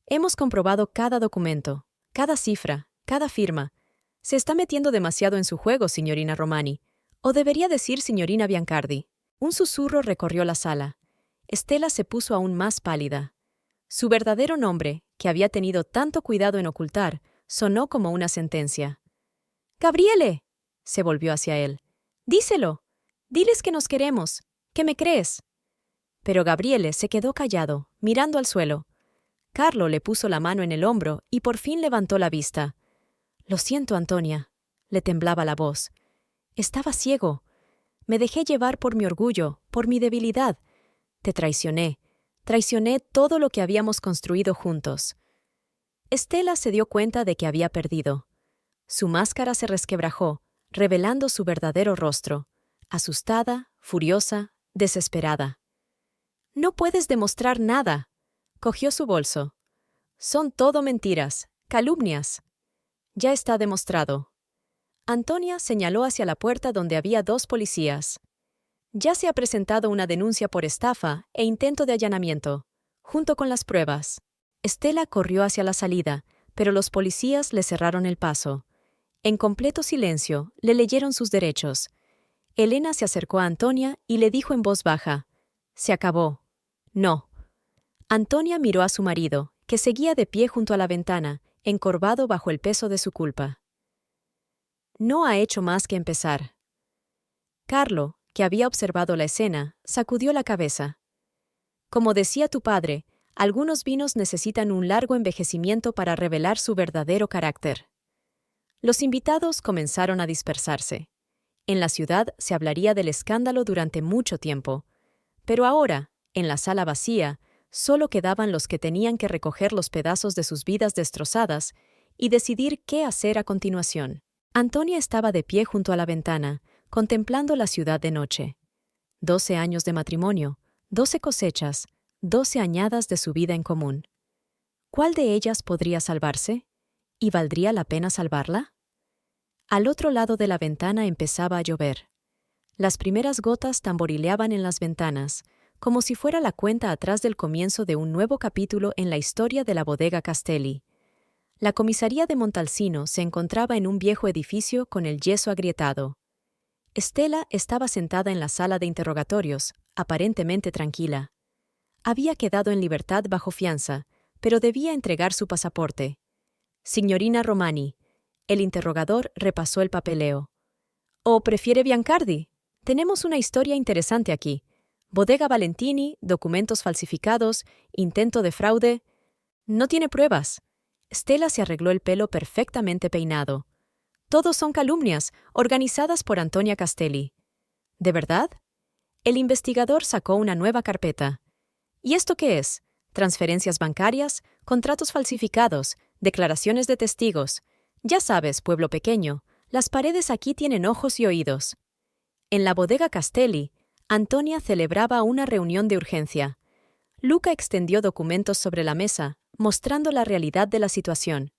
Hemos comprobado cada documento, cada cifra, cada firma. Se está metiendo demasiado en su juego, signorina Romani. O debería decir signorina Biancardi. Un susurro recorrió la sala. Stella se puso aún más pálida. Su verdadero nombre, que había tenido tanto cuidado en ocultar, sonó como una sentencia. «¡Gabriele!», se volvió hacia él. «Díselo. Diles que nos queremos, que me crees». Pero Gabriele se quedó callado, mirando al suelo. Carlo le puso la mano en el hombro y por fin levantó la vista. «Lo siento, Antonia», le temblaba la voz. «Estaba ciego. Me dejé llevar por mi orgullo, por mi debilidad. Te traicioné. Traicioné todo lo que habíamos construido juntos». Stella se dio cuenta de que había perdido. Su máscara se resquebrajó, revelando su verdadero rostro, asustada, furiosa, desesperada. «No puedes demostrar nada», cogió su bolso. «Son todo mentiras, calumnias». «Ya está demostrado». Antonia señaló hacia la puerta donde había 2 policías. Ya se ha presentado una denuncia por estafa e intento de allanamiento, junto con las pruebas. Estela corrió hacia la salida, pero los policías le cerraron el paso. En completo silencio, le leyeron sus derechos. Elena se acercó a Antonia y le dijo en voz baja: «Se acabó». «No». Antonia miró a su marido, que seguía de pie junto a la ventana, encorvado bajo el peso de su culpa. No ha hecho más que empezar. Carlo, que había observado la escena, sacudió la cabeza. Como decía tu padre, algunos vinos necesitan un largo envejecimiento para revelar su verdadero carácter. Los invitados comenzaron a dispersarse. En la ciudad se hablaría del escándalo durante mucho tiempo, pero ahora, en la sala vacía, solo quedaban los que tenían que recoger los pedazos de sus vidas destrozadas y decidir qué hacer a continuación. Antonia estaba de pie junto a la ventana, contemplando la ciudad de noche. 12 años de matrimonio, 12 cosechas, 12 añadas de su vida en común. ¿Cuál de ellas podría salvarse? ¿Y valdría la pena salvarla? Al otro lado de la ventana empezaba a llover. Las primeras gotas tamborileaban en las ventanas, como si fuera la cuenta atrás del comienzo de un nuevo capítulo en la historia de la bodega Castelli. La comisaría de Montalcino se encontraba en un viejo edificio con el yeso agrietado. Estela estaba sentada en la sala de interrogatorios, aparentemente tranquila. Había quedado en libertad bajo fianza, pero debía entregar su pasaporte. «Signorina Romani», el interrogador repasó el papeleo. «¿O prefiere Biancardi? Tenemos una historia interesante aquí. Bodega Valentini, documentos falsificados, intento de fraude. No tiene pruebas». Stella se arregló el pelo perfectamente peinado. «Todos son calumnias, organizadas por Antonia Castelli». «¿De verdad?» El investigador sacó una nueva carpeta. «¿Y esto qué es? Transferencias bancarias, contratos falsificados, declaraciones de testigos. Ya sabes, pueblo pequeño, las paredes aquí tienen ojos y oídos». En la bodega Castelli, Antonia celebraba una reunión de urgencia. Luca extendió documentos sobre la mesa, mostrando la realidad de la situación.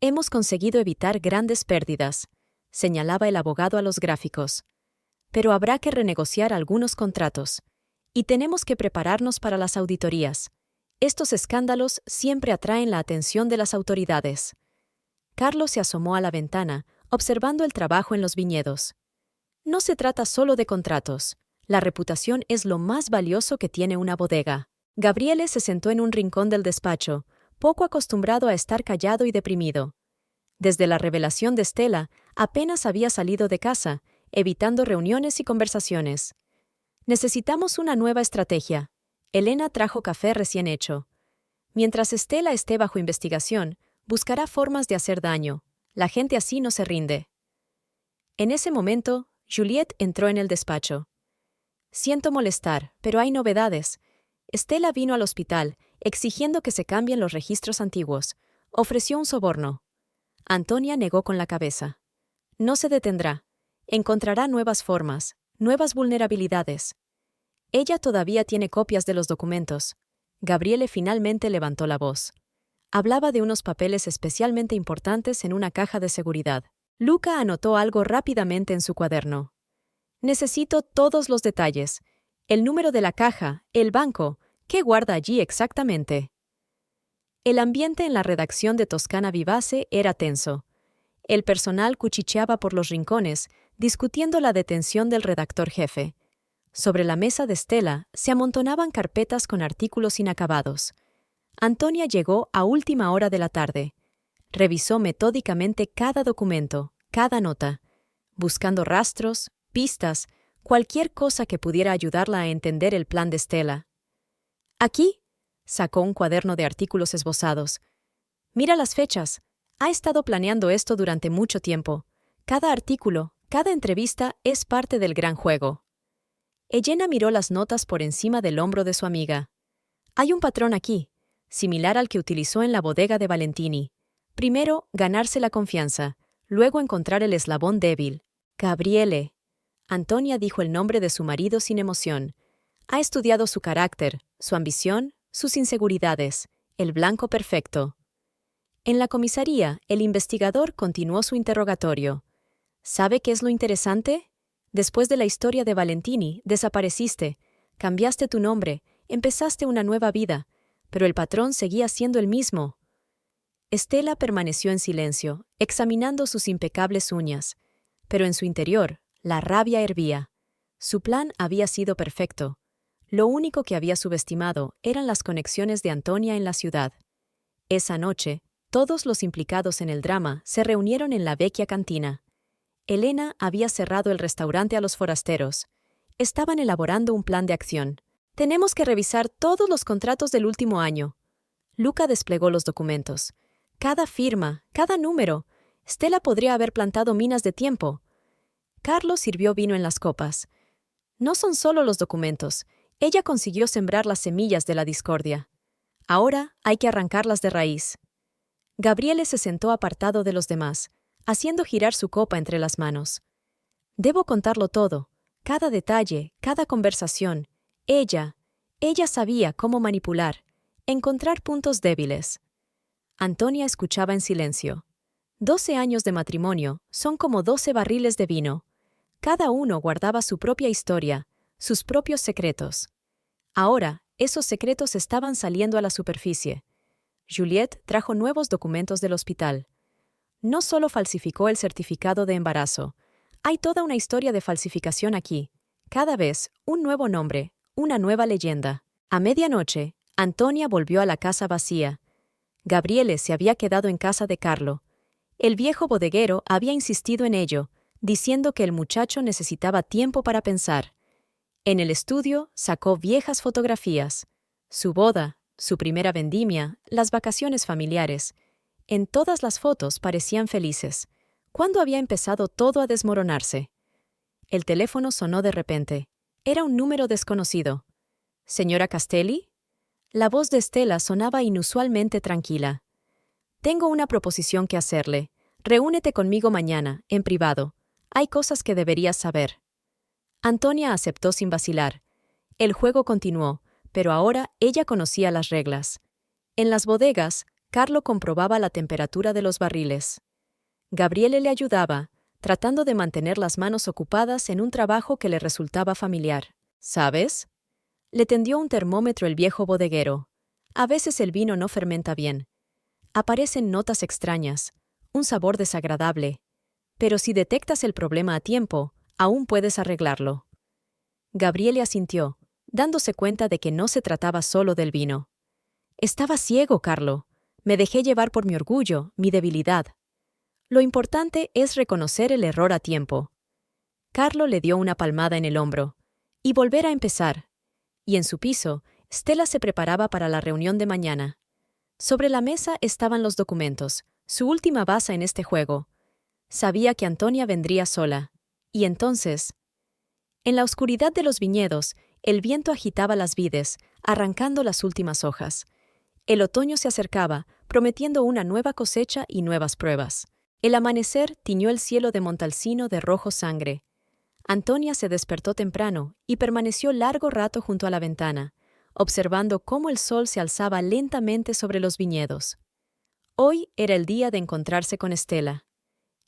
«Hemos conseguido evitar grandes pérdidas», señalaba el abogado a los gráficos. «Pero habrá que renegociar algunos contratos. Y tenemos que prepararnos para las auditorías. Estos escándalos siempre atraen la atención de las autoridades». Carlos se asomó a la ventana, observando el trabajo en los viñedos. «No se trata solo de contratos. La reputación es lo más valioso que tiene una bodega». Gabriele se sentó en un rincón del despacho, poco acostumbrado a estar callado y deprimido. Desde la revelación de Stella, apenas había salido de casa, evitando reuniones y conversaciones. «Necesitamos una nueva estrategia». Elena trajo café recién hecho. «Mientras Stella esté bajo investigación, buscará formas de hacer daño. La gente así no se rinde». En ese momento, Juliette entró en el despacho. «Siento molestar, pero hay novedades. Stella vino al hospital, exigiendo que se cambien los registros antiguos. Ofreció un soborno». Antonia negó con la cabeza. «No se detendrá. Encontrará nuevas formas, nuevas vulnerabilidades». «Ella todavía tiene copias de los documentos». Gabriele finalmente levantó la voz. Hablaba de unos papeles especialmente importantes en una caja de seguridad. Luca anotó algo rápidamente en su cuaderno. «Necesito todos los detalles. El número de la caja, el banco, ¿qué guarda allí exactamente?». El ambiente en la redacción de Toscana Vivace era tenso. El personal cuchicheaba por los rincones, discutiendo la detención del redactor jefe. Sobre la mesa de Stella se amontonaban carpetas con artículos inacabados. Antonia llegó a última hora de la tarde. Revisó metódicamente cada documento, cada nota, buscando rastros, pistas, cualquier cosa que pudiera ayudarla a entender el plan de Stella. «Aquí», sacó un cuaderno de artículos esbozados. «Mira las fechas. Ha estado planeando esto durante mucho tiempo. Cada artículo, cada entrevista es parte del gran juego». Elena miró las notas por encima del hombro de su amiga. «Hay un patrón aquí, similar al que utilizó en la bodega de Valentini. Primero, ganarse la confianza, luego encontrar el eslabón débil. Gabriele». Antonia dijo el nombre de su marido sin emoción. «Ha estudiado su carácter, su ambición, sus inseguridades, el blanco perfecto». En la comisaría, el investigador continuó su interrogatorio. ¿Sabe qué es lo interesante? Después de la historia de Valentini, desapareciste, cambiaste tu nombre, empezaste una nueva vida, pero el patrón seguía siendo el mismo. Estela permaneció en silencio, examinando sus impecables uñas, pero en su interior, la rabia hervía. Su plan había sido perfecto. Lo único que había subestimado eran las conexiones de Antonia en la ciudad. Esa noche, todos los implicados en el drama se reunieron en la vecchia cantina. Elena había cerrado el restaurante a los forasteros. Estaban elaborando un plan de acción. Tenemos que revisar todos los contratos del último año. Luca desplegó los documentos. Cada firma, cada número. Stella podría haber plantado minas de tiempo. Carlos sirvió vino en las copas. No son solo los documentos. Ella consiguió sembrar las semillas de la discordia. Ahora hay que arrancarlas de raíz. Gabriele se sentó apartado de los demás, haciendo girar su copa entre las manos. Debo contarlo todo, cada detalle, cada conversación. Ella sabía cómo manipular, encontrar puntos débiles. Antonia escuchaba en silencio. 12 años de matrimonio son como 12 barriles de vino. Cada uno guardaba su propia historia, sus propios secretos. Ahora, esos secretos estaban saliendo a la superficie. Juliette trajo nuevos documentos del hospital. No solo falsificó el certificado de embarazo. Hay toda una historia de falsificación aquí. Cada vez, un nuevo nombre, una nueva leyenda. A medianoche, Antonia volvió a la casa vacía. Gabriele se había quedado en casa de Carlo. El viejo bodeguero había insistido en ello, diciendo que el muchacho necesitaba tiempo para pensar. En el estudio sacó viejas fotografías. Su boda, su primera vendimia, las vacaciones familiares. En todas las fotos parecían felices. ¿Cuándo había empezado todo a desmoronarse? El teléfono sonó de repente. Era un número desconocido. ¿Señora Castelli? La voz de Estela sonaba inusualmente tranquila. Tengo una proposición que hacerle. Reúnete conmigo mañana, en privado. Hay cosas que deberías saber. Antonia aceptó sin vacilar. El juego continuó, pero ahora ella conocía las reglas. En las bodegas, Carlo comprobaba la temperatura de los barriles. Gabriele le ayudaba, tratando de mantener las manos ocupadas en un trabajo que le resultaba familiar. ¿Sabes? Le tendió un termómetro el viejo bodeguero. A veces el vino no fermenta bien. Aparecen notas extrañas, un sabor desagradable. Pero si detectas el problema a tiempo, aún puedes arreglarlo. Gabriele asintió, dándose cuenta de que no se trataba solo del vino. Estaba ciego, Carlo. Me dejé llevar por mi orgullo, mi debilidad. Lo importante es reconocer el error a tiempo. Carlo le dio una palmada en el hombro. Y volver a empezar. Y en su piso, Stella se preparaba para la reunión de mañana. Sobre la mesa estaban los documentos, su última baza en este juego. Sabía que Antonia vendría sola. Y entonces... En la oscuridad de los viñedos, el viento agitaba las vides, arrancando las últimas hojas. El otoño se acercaba, prometiendo una nueva cosecha y nuevas pruebas. El amanecer tiñó el cielo de Montalcino de rojo sangre. Antonia se despertó temprano y permaneció largo rato junto a la ventana, observando cómo el sol se alzaba lentamente sobre los viñedos. Hoy era el día de encontrarse con Estela.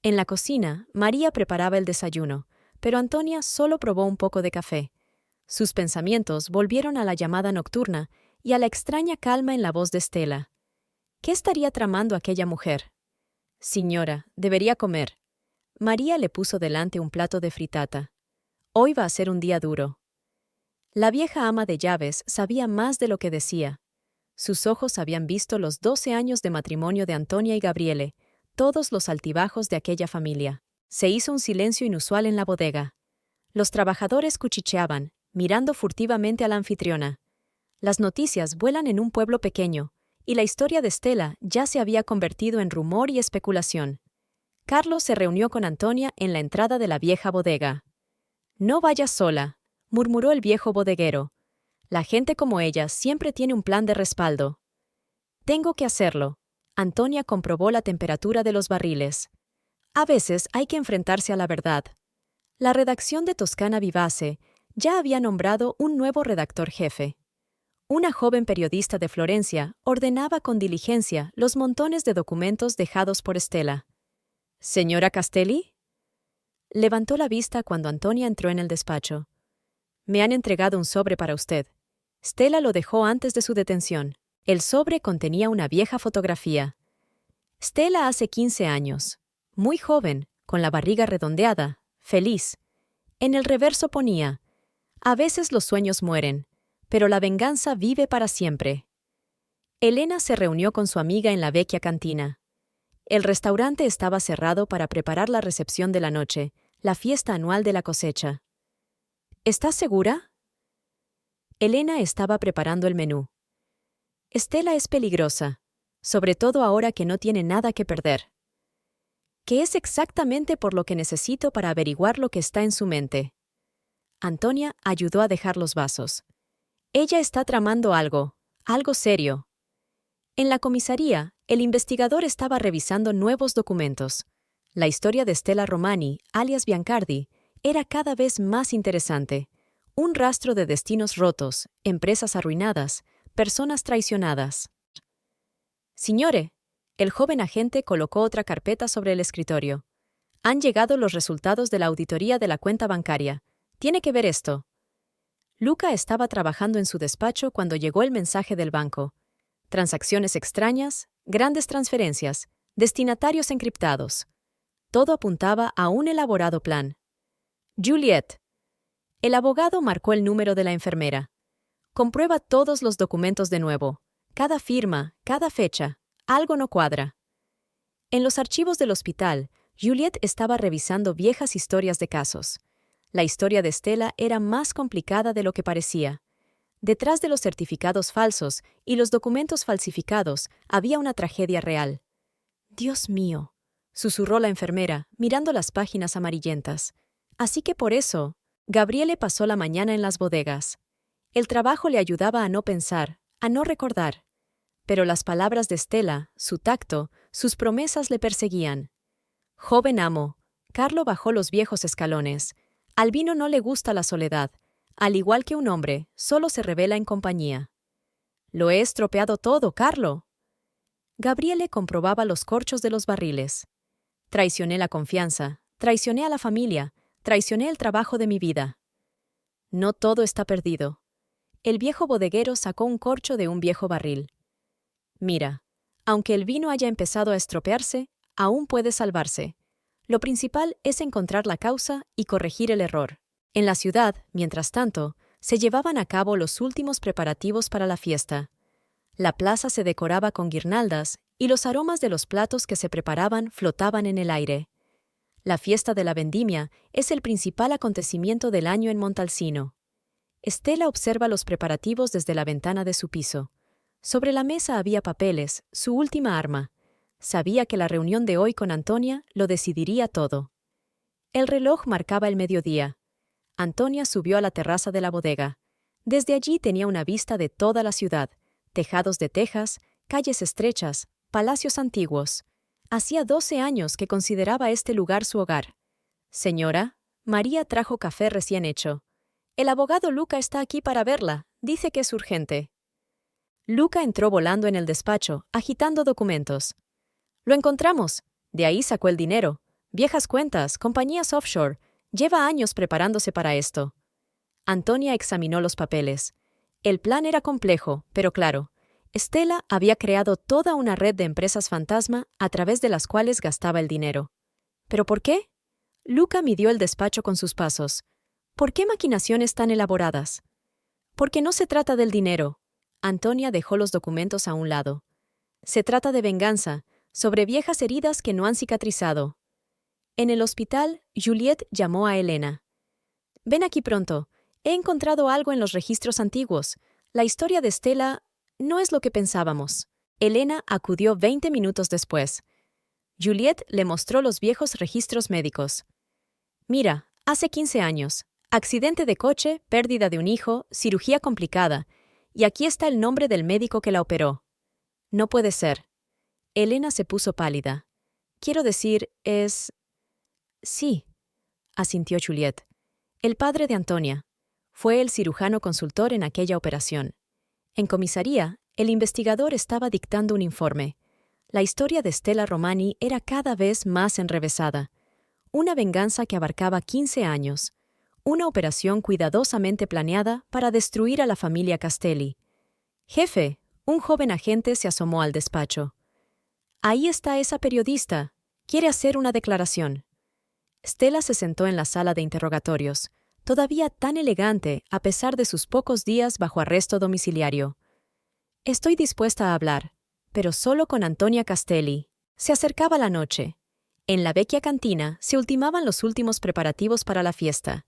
En la cocina, María preparaba el desayuno, pero Antonia solo probó un poco de café. Sus pensamientos volvieron a la llamada nocturna y a la extraña calma en la voz de Estela. ¿Qué estaría tramando aquella mujer? Señora, debería comer. María le puso delante un plato de fritata. Hoy va a ser un día duro. La vieja ama de llaves sabía más de lo que decía. Sus ojos habían visto los 12 años de matrimonio de Antonia y Gabriele, todos los altibajos de aquella familia. Se hizo un silencio inusual en la bodega. Los trabajadores cuchicheaban, mirando furtivamente a la anfitriona. Las noticias vuelan en un pueblo pequeño, y la historia de Stella ya se había convertido en rumor y especulación. Carlos se reunió con Antonia en la entrada de la vieja bodega. «No vayas sola», murmuró el viejo bodeguero. «La gente como ella siempre tiene un plan de respaldo». «Tengo que hacerlo». Antonia comprobó la temperatura de los barriles. A veces hay que enfrentarse a la verdad. La redacción de Toscana Vivace ya había nombrado un nuevo redactor jefe. Una joven periodista de Florencia ordenaba con diligencia los montones de documentos dejados por Stella. «¿Señora Castelli?» levantó la vista cuando Antonia entró en el despacho. «Me han entregado un sobre para usted». Stella lo dejó antes de su detención. El sobre contenía una vieja fotografía. Stella hace 15 años. Muy joven, con la barriga redondeada, feliz. En el reverso ponía: «A veces los sueños mueren, pero la venganza vive para siempre». Elena se reunió con su amiga en la vecchia cantina. El restaurante estaba cerrado para preparar la recepción de la noche, la fiesta anual de la cosecha. «¿Estás segura?» Elena estaba preparando el menú. «Stella es peligrosa, sobre todo ahora que no tiene nada que perder. ¿Qué es exactamente por lo que necesito para averiguar lo que está en su mente?» Antonia ayudó a dejar los vasos. «Ella está tramando algo serio». En la comisaría, el investigador estaba revisando nuevos documentos. La historia de Stella Romani, alias Biancardi, era cada vez más interesante. Un rastro de destinos rotos, empresas arruinadas, personas traicionadas. «Signore», el joven agente colocó otra carpeta sobre el escritorio. «Han llegado los resultados de la auditoría de la cuenta bancaria. Tiene que ver esto». Luca estaba trabajando en su despacho cuando llegó el mensaje del banco. Transacciones extrañas, grandes transferencias, destinatarios encriptados. Todo apuntaba a un elaborado plan. «Juliet». El abogado marcó el número de la enfermera. «Comprueba todos los documentos de nuevo. Cada firma, cada fecha. Algo no cuadra». En los archivos del hospital, Juliet estaba revisando viejas historias de casos. La historia de Stella era más complicada de lo que parecía. Detrás de los certificados falsos y los documentos falsificados había una tragedia real. «Dios mío», susurró la enfermera, mirando las páginas amarillentas. Así que por eso, Gabriele pasó la mañana en las bodegas. El trabajo le ayudaba a no pensar, a no recordar. Pero las palabras de Stella, su tacto, sus promesas le perseguían. «Joven amo», Carlo bajó los viejos escalones. «Al vino no le gusta la soledad. Al igual que un hombre, solo se revela en compañía». «Lo he estropeado todo, Carlo». Gabriele comprobaba los corchos de los barriles. «Traicioné la confianza, traicioné a la familia, traicioné el trabajo de mi vida». «No todo está perdido». El viejo bodeguero sacó un corcho de un viejo barril. «Mira, aunque el vino haya empezado a estropearse, aún puede salvarse. Lo principal es encontrar la causa y corregir el error». En la ciudad, mientras tanto, se llevaban a cabo los últimos preparativos para la fiesta. La plaza se decoraba con guirnaldas y los aromas de los platos que se preparaban flotaban en el aire. La fiesta de la vendimia es el principal acontecimiento del año en Montalcino. Stella observa los preparativos desde la ventana de su piso. Sobre la mesa había papeles, su última arma. Sabía que la reunión de hoy con Antonia lo decidiría todo. El reloj marcaba el mediodía. Antonia subió a la terraza de la bodega. Desde allí tenía una vista de toda la ciudad, tejados de tejas, calles estrechas, palacios antiguos. Hacía 12 años que consideraba este lugar su hogar. «Señora, María trajo café recién hecho. El abogado Luca está aquí para verla, dice que es urgente». Luca entró volando en el despacho, agitando documentos. «Lo encontramos. De ahí sacó el dinero. Viejas cuentas, compañías offshore. Lleva años preparándose para esto». Antonia examinó los papeles. El plan era complejo, pero claro. Stella había creado toda una red de empresas fantasma a través de las cuales gastaba el dinero. ¿Pero por qué? Luca midió el despacho con sus pasos. ¿Por qué maquinaciones tan elaboradas? Porque no se trata del dinero. Antonia dejó los documentos a un lado. Se trata de venganza, sobre viejas heridas que no han cicatrizado. En el hospital, Juliet llamó a Elena. «Ven aquí pronto. He encontrado algo en los registros antiguos. La historia de Stella no es lo que pensábamos». Elena acudió 20 minutos después. Juliet le mostró los viejos registros médicos. «Mira, hace 15 años. Accidente de coche, pérdida de un hijo, cirugía complicada. Y aquí está el nombre del médico que la operó». «No puede ser». Elena se puso pálida. «Quiero decir, es...» «Sí», asintió Juliet. «El padre de Antonia. Fue el cirujano consultor en aquella operación». En comisaría, el investigador estaba dictando un informe. La historia de Stella Romani era cada vez más enrevesada. una venganza que abarcaba 15 años, una operación cuidadosamente planeada para destruir a la familia Castelli. Jefe, un joven agente se asomó al despacho. Ahí está esa periodista. Quiere hacer una declaración. Stella se sentó en la sala de interrogatorios, todavía tan elegante a pesar de sus pocos días bajo arresto domiciliario. Estoy dispuesta a hablar, pero solo con Antonia Castelli. Se acercaba la noche. En la vecchia cantina se ultimaban los últimos preparativos para la fiesta.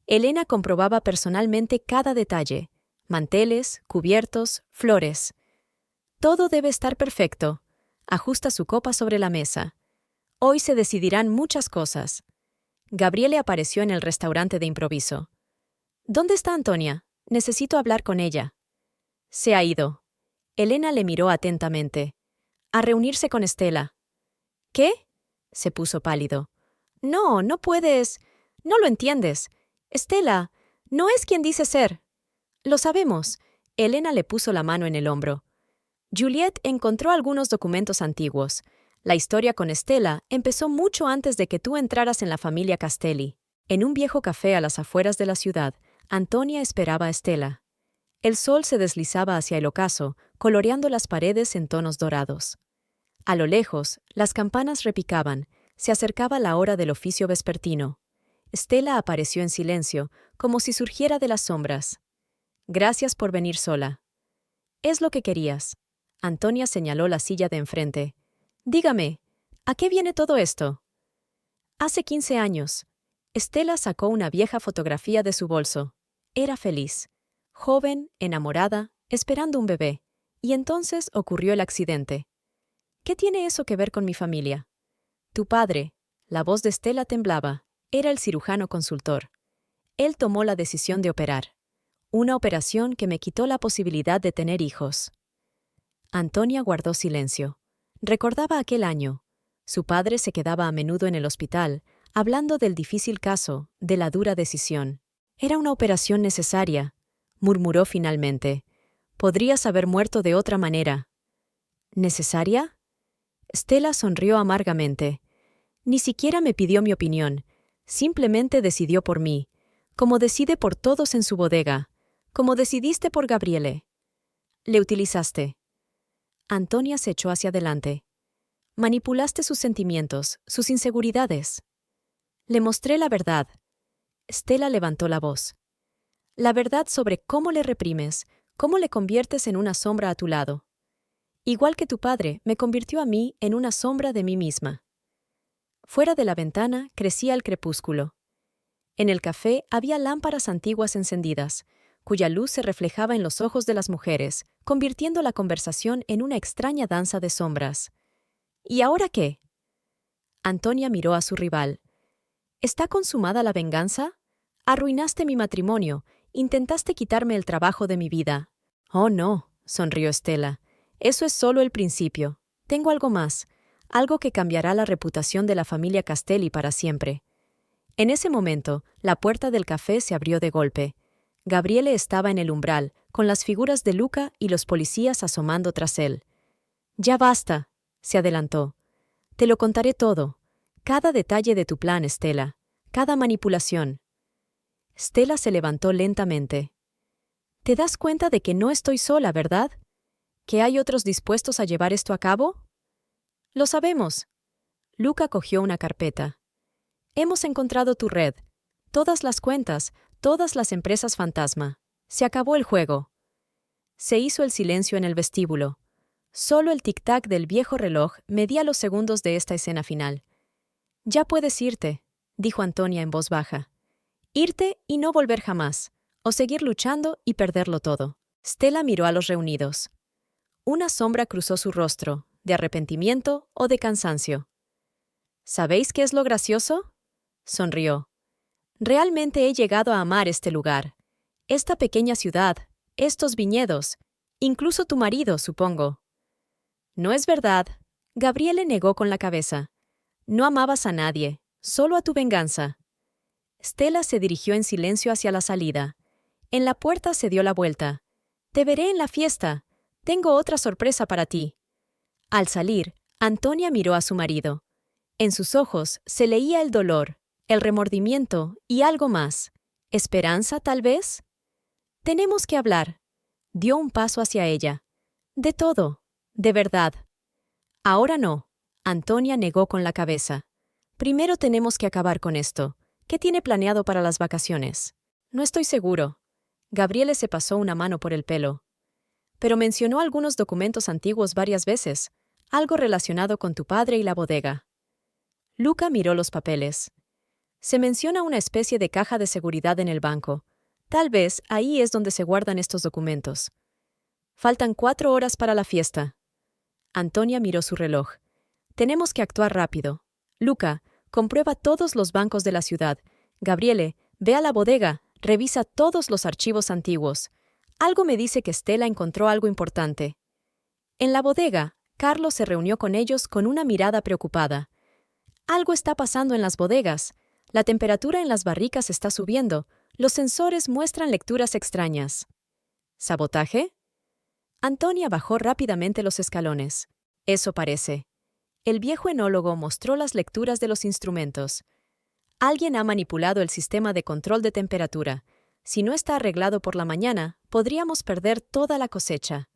Elena comprobaba personalmente cada detalle: manteles, cubiertos, flores. Todo debe estar perfecto. Ajusta su copa sobre la mesa. Hoy se decidirán muchas cosas. Gabriele apareció en el restaurante de improviso. ¿Dónde está Antonia? Necesito hablar con ella. Se ha ido. Elena le miró atentamente. A reunirse con Stella. ¿Qué? Se puso pálido. No, no puedes. No lo entiendes. Stella, no es quien dice ser. Lo sabemos. Elena le puso la mano en el hombro. Juliet encontró algunos documentos antiguos. La historia con Stella empezó mucho antes de que tú entraras en la familia Castelli. En un viejo café a las afueras de la ciudad, Antonia esperaba a Stella. El sol se deslizaba hacia el ocaso, coloreando las paredes en tonos dorados. A lo lejos, las campanas repicaban. Se acercaba la hora del oficio vespertino. Stella apareció en silencio, como si surgiera de las sombras. Gracias por venir sola. Es lo que querías. Antonia señaló la silla de enfrente. Dígame, ¿a qué viene todo esto? Hace 15 años. Stella sacó una vieja fotografía de su bolso. Era feliz. Joven, enamorada, esperando un bebé. Y entonces ocurrió el accidente. ¿Qué tiene eso que ver con mi familia? Tu padre, la voz de Stella temblaba, era el cirujano consultor. Él tomó la decisión de operar. Una operación que me quitó la posibilidad de tener hijos. Antonia guardó silencio. Recordaba aquel año. Su padre se quedaba a menudo en el hospital, hablando del difícil caso, de la dura decisión. Era una operación necesaria, murmuró finalmente. Podrías haber muerto de otra manera. ¿Necesaria? Stella sonrió amargamente. Ni siquiera me pidió mi opinión. Simplemente decidió por mí, como decide por todos en su bodega, como decidiste por Gabriele. Le utilizaste. Antonia se echó hacia adelante. Manipulaste sus sentimientos, sus inseguridades. Le mostré la verdad. Stella levantó la voz. La verdad sobre cómo le reprimes, cómo le conviertes en una sombra a tu lado. Igual que tu padre me convirtió a mí en una sombra de mí misma. Fuera de la ventana crecía el crepúsculo. En el café había lámparas antiguas encendidas, cuya luz se reflejaba en los ojos de las mujeres, convirtiendo la conversación en una extraña danza de sombras. ¿Y ahora qué? Antonia miró a su rival. ¿Está consumada la venganza? Arruinaste mi matrimonio, intentaste quitarme el trabajo de mi vida. Oh, no, sonrió Stella. Eso es solo el principio. Tengo algo más, algo que cambiará la reputación de la familia Castelli para siempre. En ese momento, la puerta del café se abrió de golpe. Gabriele estaba en el umbral, con las figuras de Luca y los policías asomando tras él. «Ya basta», se adelantó. «Te lo contaré todo. Cada detalle de tu plan, Stella. Cada manipulación». Stella se levantó lentamente. «¿Te das cuenta de que no estoy sola, verdad? ¿Que hay otros dispuestos a llevar esto a cabo?» «Lo sabemos». Luca cogió una carpeta. «Hemos encontrado tu red. Todas las cuentas, todas las empresas fantasma. Se acabó el juego». Se hizo el silencio en el vestíbulo. Solo el tic-tac del viejo reloj medía los segundos de esta escena final. «Ya puedes irte», dijo Antonia en voz baja. «Irte y no volver jamás, o seguir luchando y perderlo todo». Stella miró a los reunidos. Una sombra cruzó su rostro, de arrepentimiento o de cansancio. ¿Sabéis qué es lo gracioso? Sonrió. Realmente he llegado a amar este lugar, esta pequeña ciudad, estos viñedos, incluso tu marido, supongo. No es verdad. Gabriele negó con la cabeza. No amabas a nadie, solo a tu venganza. Stella se dirigió en silencio hacia la salida. En la puerta se dio la vuelta. Te veré en la fiesta. Tengo otra sorpresa para ti. Al salir, Antonia miró a su marido. En sus ojos se leía el dolor, el remordimiento y algo más. ¿Esperanza, tal vez? Tenemos que hablar. Dio un paso hacia ella. De todo. De verdad. Ahora no. Antonia negó con la cabeza. Primero tenemos que acabar con esto. ¿Qué tiene planeado para las vacaciones? No estoy seguro. Gabriele se pasó una mano por el pelo. Pero mencionó algunos documentos antiguos varias veces, algo relacionado con tu padre y la bodega. Luca miró los papeles. Se menciona una especie de caja de seguridad en el banco. Tal vez ahí es donde se guardan estos documentos. Faltan 4 horas para la fiesta. Antonia miró su reloj. Tenemos que actuar rápido. Luca, comprueba todos los bancos de la ciudad. Gabriele, ve a la bodega, revisa todos los archivos antiguos. Algo me dice que Stella encontró algo importante. En la bodega, Carlos se reunió con ellos con una mirada preocupada. Algo está pasando en las bodegas. La temperatura en las barricas está subiendo. Los sensores muestran lecturas extrañas. ¿Sabotaje? Antonia bajó rápidamente los escalones. Eso parece. El viejo enólogo mostró las lecturas de los instrumentos. Alguien ha manipulado el sistema de control de temperatura. Si no está arreglado por la mañana, podríamos perder toda la cosecha.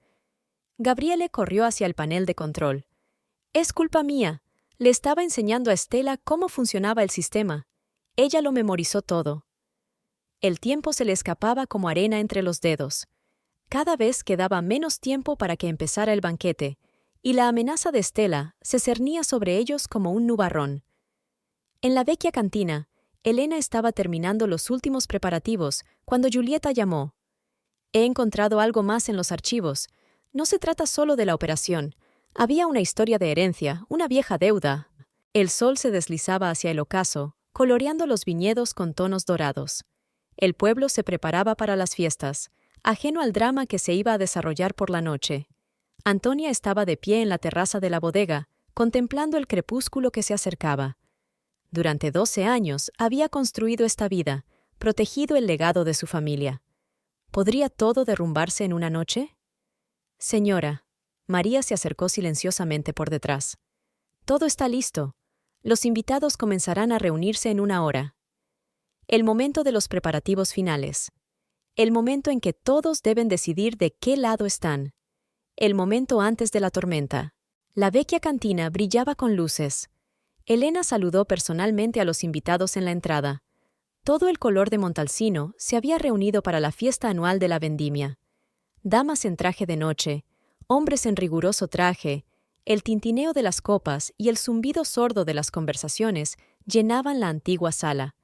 Gabriele corrió hacia el panel de control. Es culpa mía. Le estaba enseñando a Stella cómo funcionaba el sistema. Ella lo memorizó todo. El tiempo se le escapaba como arena entre los dedos. Cada vez quedaba menos tiempo para que empezara el banquete, y la amenaza de Stella se cernía sobre ellos como un nubarrón. En la vecchia cantina, Elena estaba terminando los últimos preparativos cuando Giulietta llamó. He encontrado algo más en los archivos. No se trata solo de la operación. Había una historia de herencia, una vieja deuda. El sol se deslizaba hacia el ocaso, coloreando los viñedos con tonos dorados. El pueblo se preparaba para las fiestas, ajeno al drama que se iba a desarrollar por la noche. Antonia estaba de pie en la terraza de la bodega, contemplando el crepúsculo que se acercaba. Durante 12 años había construido esta vida, protegido el legado de su familia. ¿Podría todo derrumbarse en una noche? Señora, María se acercó silenciosamente por detrás. Todo está listo. Los invitados comenzarán a reunirse en 1 hora. El momento de los preparativos finales. El momento en que todos deben decidir de qué lado están. El momento antes de la tormenta. La vecchia cantina brillaba con luces. Elena saludó personalmente a los invitados en la entrada. Todo el color de Montalcino se había reunido para la fiesta anual de la vendimia. Damas en traje de noche, hombres en riguroso traje, el tintineo de las copas y el zumbido sordo de las conversaciones llenaban la antigua sala.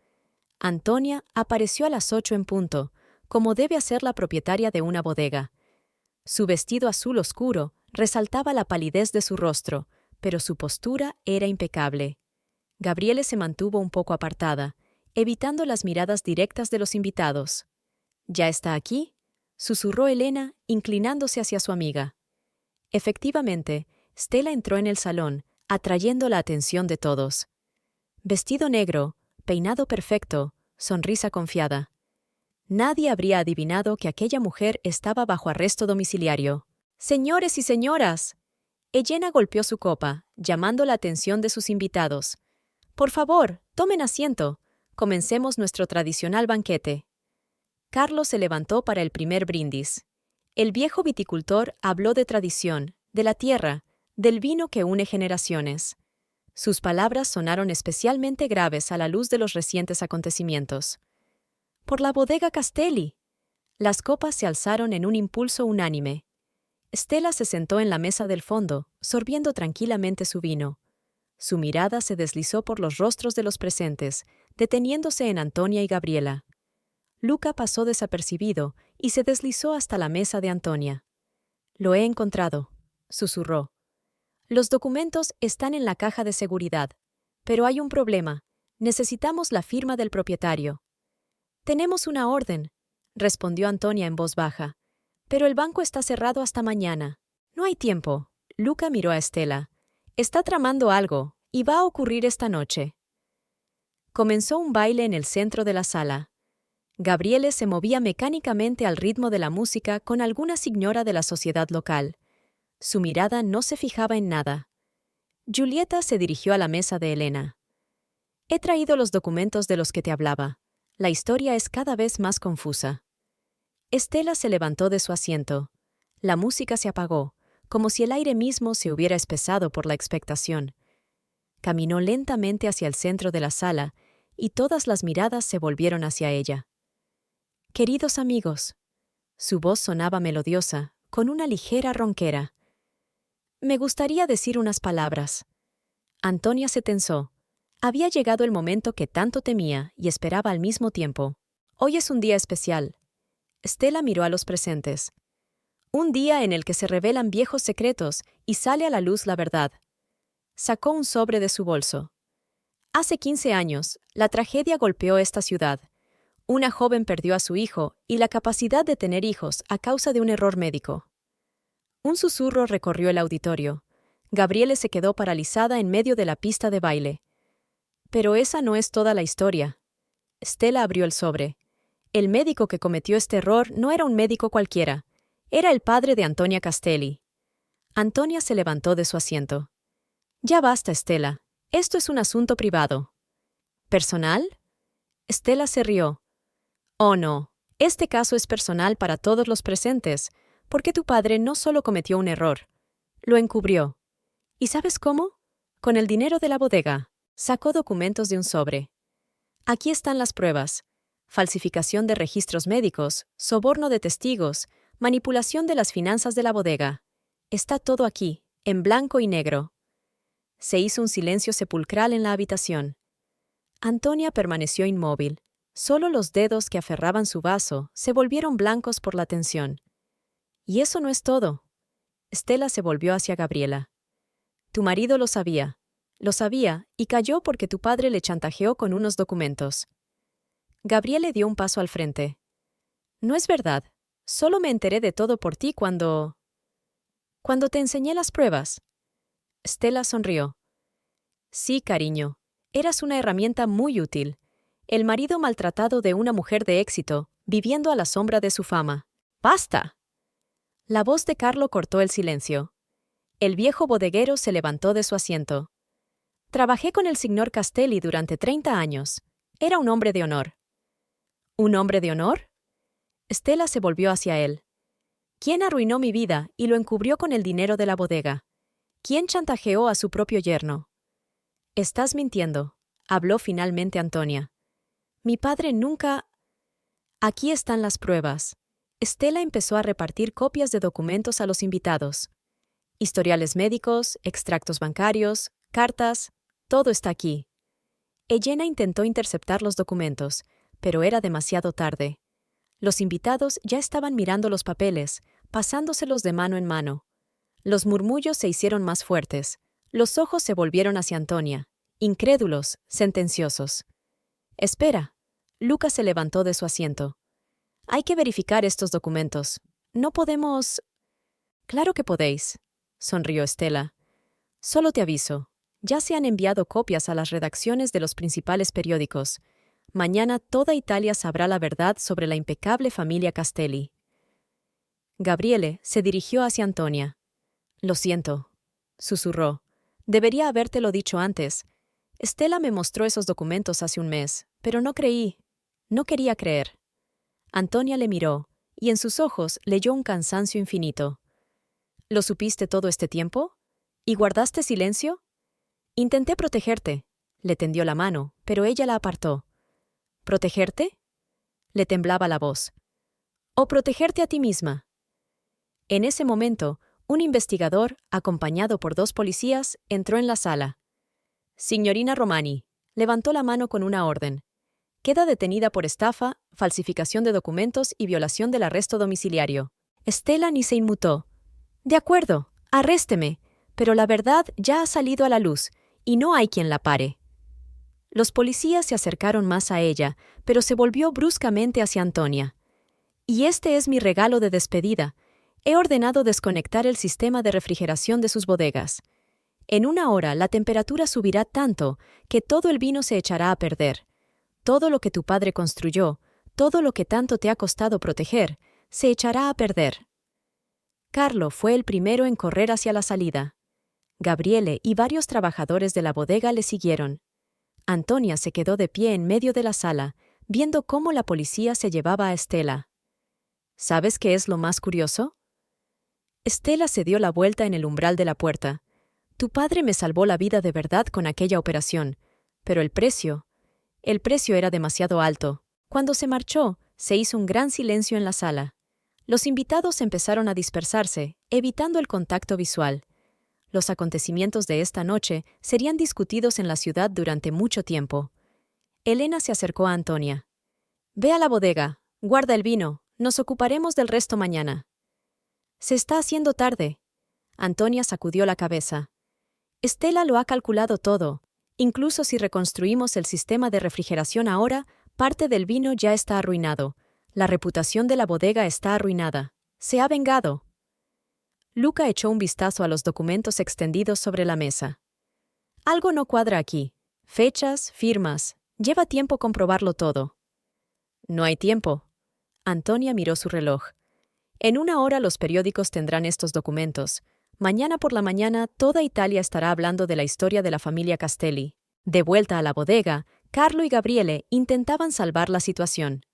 Antonia apareció a las 8 en punto, como debe hacer la propietaria de una bodega. Su vestido azul oscuro resaltaba la palidez de su rostro, pero su postura era impecable. Gabriele se mantuvo un poco apartada, evitando las miradas directas de los invitados. ¿Ya está aquí?, susurró Elena, inclinándose hacia su amiga. Efectivamente, Stella entró en el salón, atrayendo la atención de todos. Vestido negro, peinado perfecto, sonrisa confiada. Nadie habría adivinado que aquella mujer estaba bajo arresto domiciliario. ¡Señores y señoras! Elena golpeó su copa, llamando la atención de sus invitados. Por favor, tomen asiento. Comencemos nuestro tradicional banquete. Carlos se levantó para el primer brindis. El viejo viticultor habló de tradición, de la tierra, del vino que une generaciones. Sus palabras sonaron especialmente graves a la luz de los recientes acontecimientos. ¡Por la bodega Castelli! Las copas se alzaron en un impulso unánime. Stella se sentó en la mesa del fondo, sorbiendo tranquilamente su vino. Su mirada se deslizó por los rostros de los presentes, deteniéndose en Antonia y Gabriela. Luca pasó desapercibido y se deslizó hasta la mesa de Antonia. «Lo he encontrado», susurró. «Los documentos están en la caja de seguridad, pero hay un problema. Necesitamos la firma del propietario». «Tenemos una orden», respondió Antonia en voz baja. «Pero el banco está cerrado hasta mañana. No hay tiempo». Luca miró a Stella. «Está tramando algo, y va a ocurrir esta noche». Comenzó un baile en el centro de la sala. Gabriele se movía mecánicamente al ritmo de la música con alguna señora de la sociedad local. Su mirada no se fijaba en nada. Julieta se dirigió a la mesa de Elena. He traído los documentos de los que te hablaba. La historia es cada vez más confusa. Estela se levantó de su asiento. La música se apagó, como si el aire mismo se hubiera espesado por la expectación. Caminó lentamente hacia el centro de la sala, y todas las miradas se volvieron hacia ella. Queridos amigos. Su voz sonaba melodiosa, con una ligera ronquera. Me gustaría decir unas palabras. Antonia se tensó. Había llegado el momento que tanto temía y esperaba al mismo tiempo. Hoy es un día especial. Estela miró a los presentes. Un día en el que se revelan viejos secretos y sale a la luz la verdad. Sacó un sobre de su bolso. Hace 15 años, la tragedia golpeó esta ciudad. Una joven perdió a su hijo y la capacidad de tener hijos a causa de un error médico. Un susurro recorrió el auditorio. Gabriele se quedó paralizada en medio de la pista de baile. Pero esa no es toda la historia. Estela abrió el sobre. El médico que cometió este error no era un médico cualquiera. Era el padre de Antonia Castelli. Antonia se levantó de su asiento. Ya basta, Estela. Esto es un asunto privado. ¿Personal? Estela se rió. Oh, no. Este caso es personal para todos los presentes, porque tu padre no solo cometió un error, lo encubrió. ¿Y sabes cómo? Con el dinero de la bodega. Sacó documentos de un sobre. Aquí están las pruebas. Falsificación de registros médicos, soborno de testigos, manipulación de las finanzas de la bodega. Está todo aquí, en blanco y negro. Se hizo un silencio sepulcral en la habitación. Antonia permaneció inmóvil. Solo los dedos que aferraban su vaso se volvieron blancos por la tensión. Y eso no es todo. Estela se volvió hacia Gabriela. Tu marido lo sabía y cayó porque tu padre le chantajeó con unos documentos. Gabriele dio un paso al frente. No es verdad. Solo me enteré de todo por ti cuando te enseñé las pruebas. Estela sonrió. Sí, cariño. Eras una herramienta muy útil. El marido maltratado de una mujer de éxito, viviendo a la sombra de su fama. ¡Basta! La voz de Carlo cortó el silencio. El viejo bodeguero se levantó de su asiento. Trabajé con el señor Castelli durante 30 años. Era un hombre de honor. ¿Un hombre de honor? Estela se volvió hacia él. ¿Quién arruinó mi vida y lo encubrió con el dinero de la bodega? ¿Quién chantajeó a su propio yerno? Estás mintiendo, habló finalmente Antonia. Mi padre nunca... Aquí están las pruebas. Estela empezó a repartir copias de documentos a los invitados. Historiales médicos, extractos bancarios, cartas, todo está aquí. Elena intentó interceptar los documentos, pero era demasiado tarde. Los invitados ya estaban mirando los papeles, pasándoselos de mano en mano. Los murmullos se hicieron más fuertes. Los ojos se volvieron hacia Antonia, incrédulos, sentenciosos. Espera. Lucas se levantó de su asiento. Hay que verificar estos documentos. No podemos... Claro que podéis, sonrió Estela. Solo te aviso. Ya se han enviado copias a las redacciones de los principales periódicos. Mañana toda Italia sabrá la verdad sobre la impecable familia Castelli. Gabriele se dirigió hacia Antonia. Lo siento, susurró. Debería habértelo dicho antes. Estela me mostró esos documentos hace un mes, pero no creí. No quería creer. Antonia le miró, y en sus ojos leyó un cansancio infinito. ¿Lo supiste todo este tiempo? ¿Y guardaste silencio? Intenté protegerte. Le tendió la mano, pero ella la apartó. ¿Protegerte? Le temblaba la voz. ¿O protegerte a ti misma? En ese momento, un investigador, acompañado por 2 policías, entró en la sala. Signorina Romani, levantó la mano con una orden. Queda detenida por estafa, falsificación de documentos y violación del arresto domiciliario. Estela ni se inmutó. De acuerdo, arrésteme, pero la verdad ya ha salido a la luz, y no hay quien la pare. Los policías se acercaron más a ella, pero se volvió bruscamente hacia Antonia. Y este es mi regalo de despedida. He ordenado desconectar el sistema de refrigeración de sus bodegas. En 1 hora la temperatura subirá tanto que todo el vino se echará a perder. Todo lo que tu padre construyó, todo lo que tanto te ha costado proteger, se echará a perder. Carlo fue el primero en correr hacia la salida. Gabriele y varios trabajadores de la bodega le siguieron. Antonia se quedó de pie en medio de la sala, viendo cómo la policía se llevaba a Estela. ¿Sabes qué es lo más curioso? Estela se dio la vuelta en el umbral de la puerta. Tu padre me salvó la vida de verdad con aquella operación, pero el precio era demasiado alto. Cuando se marchó, se hizo un gran silencio en la sala. Los invitados empezaron a dispersarse, evitando el contacto visual. Los acontecimientos de esta noche serían discutidos en la ciudad durante mucho tiempo. Elena se acercó a Antonia. Ve a la bodega, guarda el vino, nos ocuparemos del resto mañana. Se está haciendo tarde. Antonia sacudió la cabeza. Estela lo ha calculado todo. Incluso si reconstruimos el sistema de refrigeración ahora, parte del vino ya está arruinado. La reputación de la bodega está arruinada. Se ha vengado. Luca echó un vistazo a los documentos extendidos sobre la mesa. Algo no cuadra aquí. Fechas, firmas. Lleva tiempo comprobarlo todo. No hay tiempo. Antonia miró su reloj. En 1 hora los periódicos tendrán estos documentos. Mañana por la mañana toda Italia estará hablando de la historia de la familia Castelli. De vuelta a la bodega, Carlo y Gabriele intentaban salvar la situación.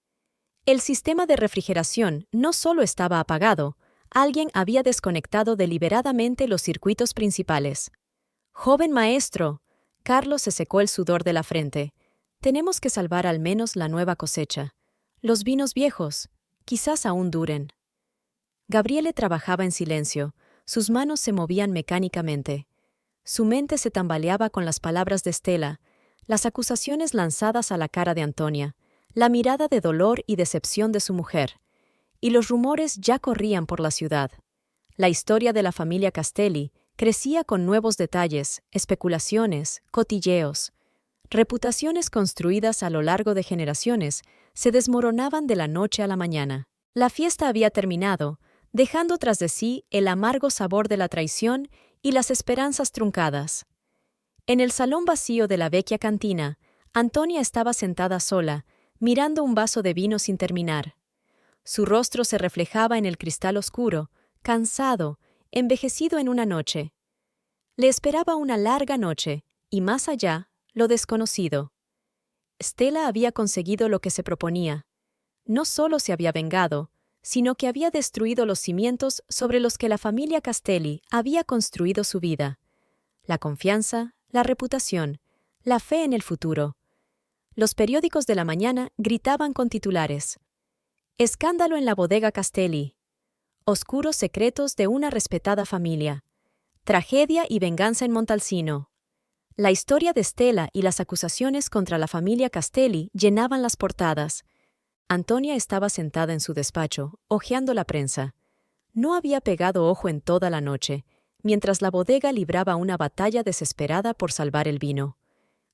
El sistema de refrigeración no solo estaba apagado, alguien había desconectado deliberadamente los circuitos principales. ¡Joven maestro! Carlo se secó el sudor de la frente. Tenemos que salvar al menos la nueva cosecha. Los vinos viejos, quizás aún duren. Gabriele trabajaba en silencio. Sus manos se movían mecánicamente. Su mente se tambaleaba con las palabras de Estela, las acusaciones lanzadas a la cara de Antonia, la mirada de dolor y decepción de su mujer. Y los rumores ya corrían por la ciudad. La historia de la familia Castelli crecía con nuevos detalles, especulaciones, cotilleos. Reputaciones construidas a lo largo de generaciones se desmoronaban de la noche a la mañana. La fiesta había terminado, dejando tras de sí el amargo sabor de la traición y las esperanzas truncadas. En el salón vacío de la vecchia cantina, Antonia estaba sentada sola, mirando un vaso de vino sin terminar. Su rostro se reflejaba en el cristal oscuro, cansado, envejecido en una noche. Le esperaba una larga noche, y más allá, lo desconocido. Stella había conseguido lo que se proponía. No solo se había vengado, sino que había destruido los cimientos sobre los que la familia Castelli había construido su vida. La confianza, la reputación, la fe en el futuro. Los periódicos de la mañana gritaban con titulares. Escándalo en la bodega Castelli. Oscuros secretos de una respetada familia. Tragedia y venganza en Montalcino. La historia de Stella y las acusaciones contra la familia Castelli llenaban las portadas. Antonia estaba sentada en su despacho, hojeando la prensa. No había pegado ojo en toda la noche, mientras la bodega libraba una batalla desesperada por salvar el vino.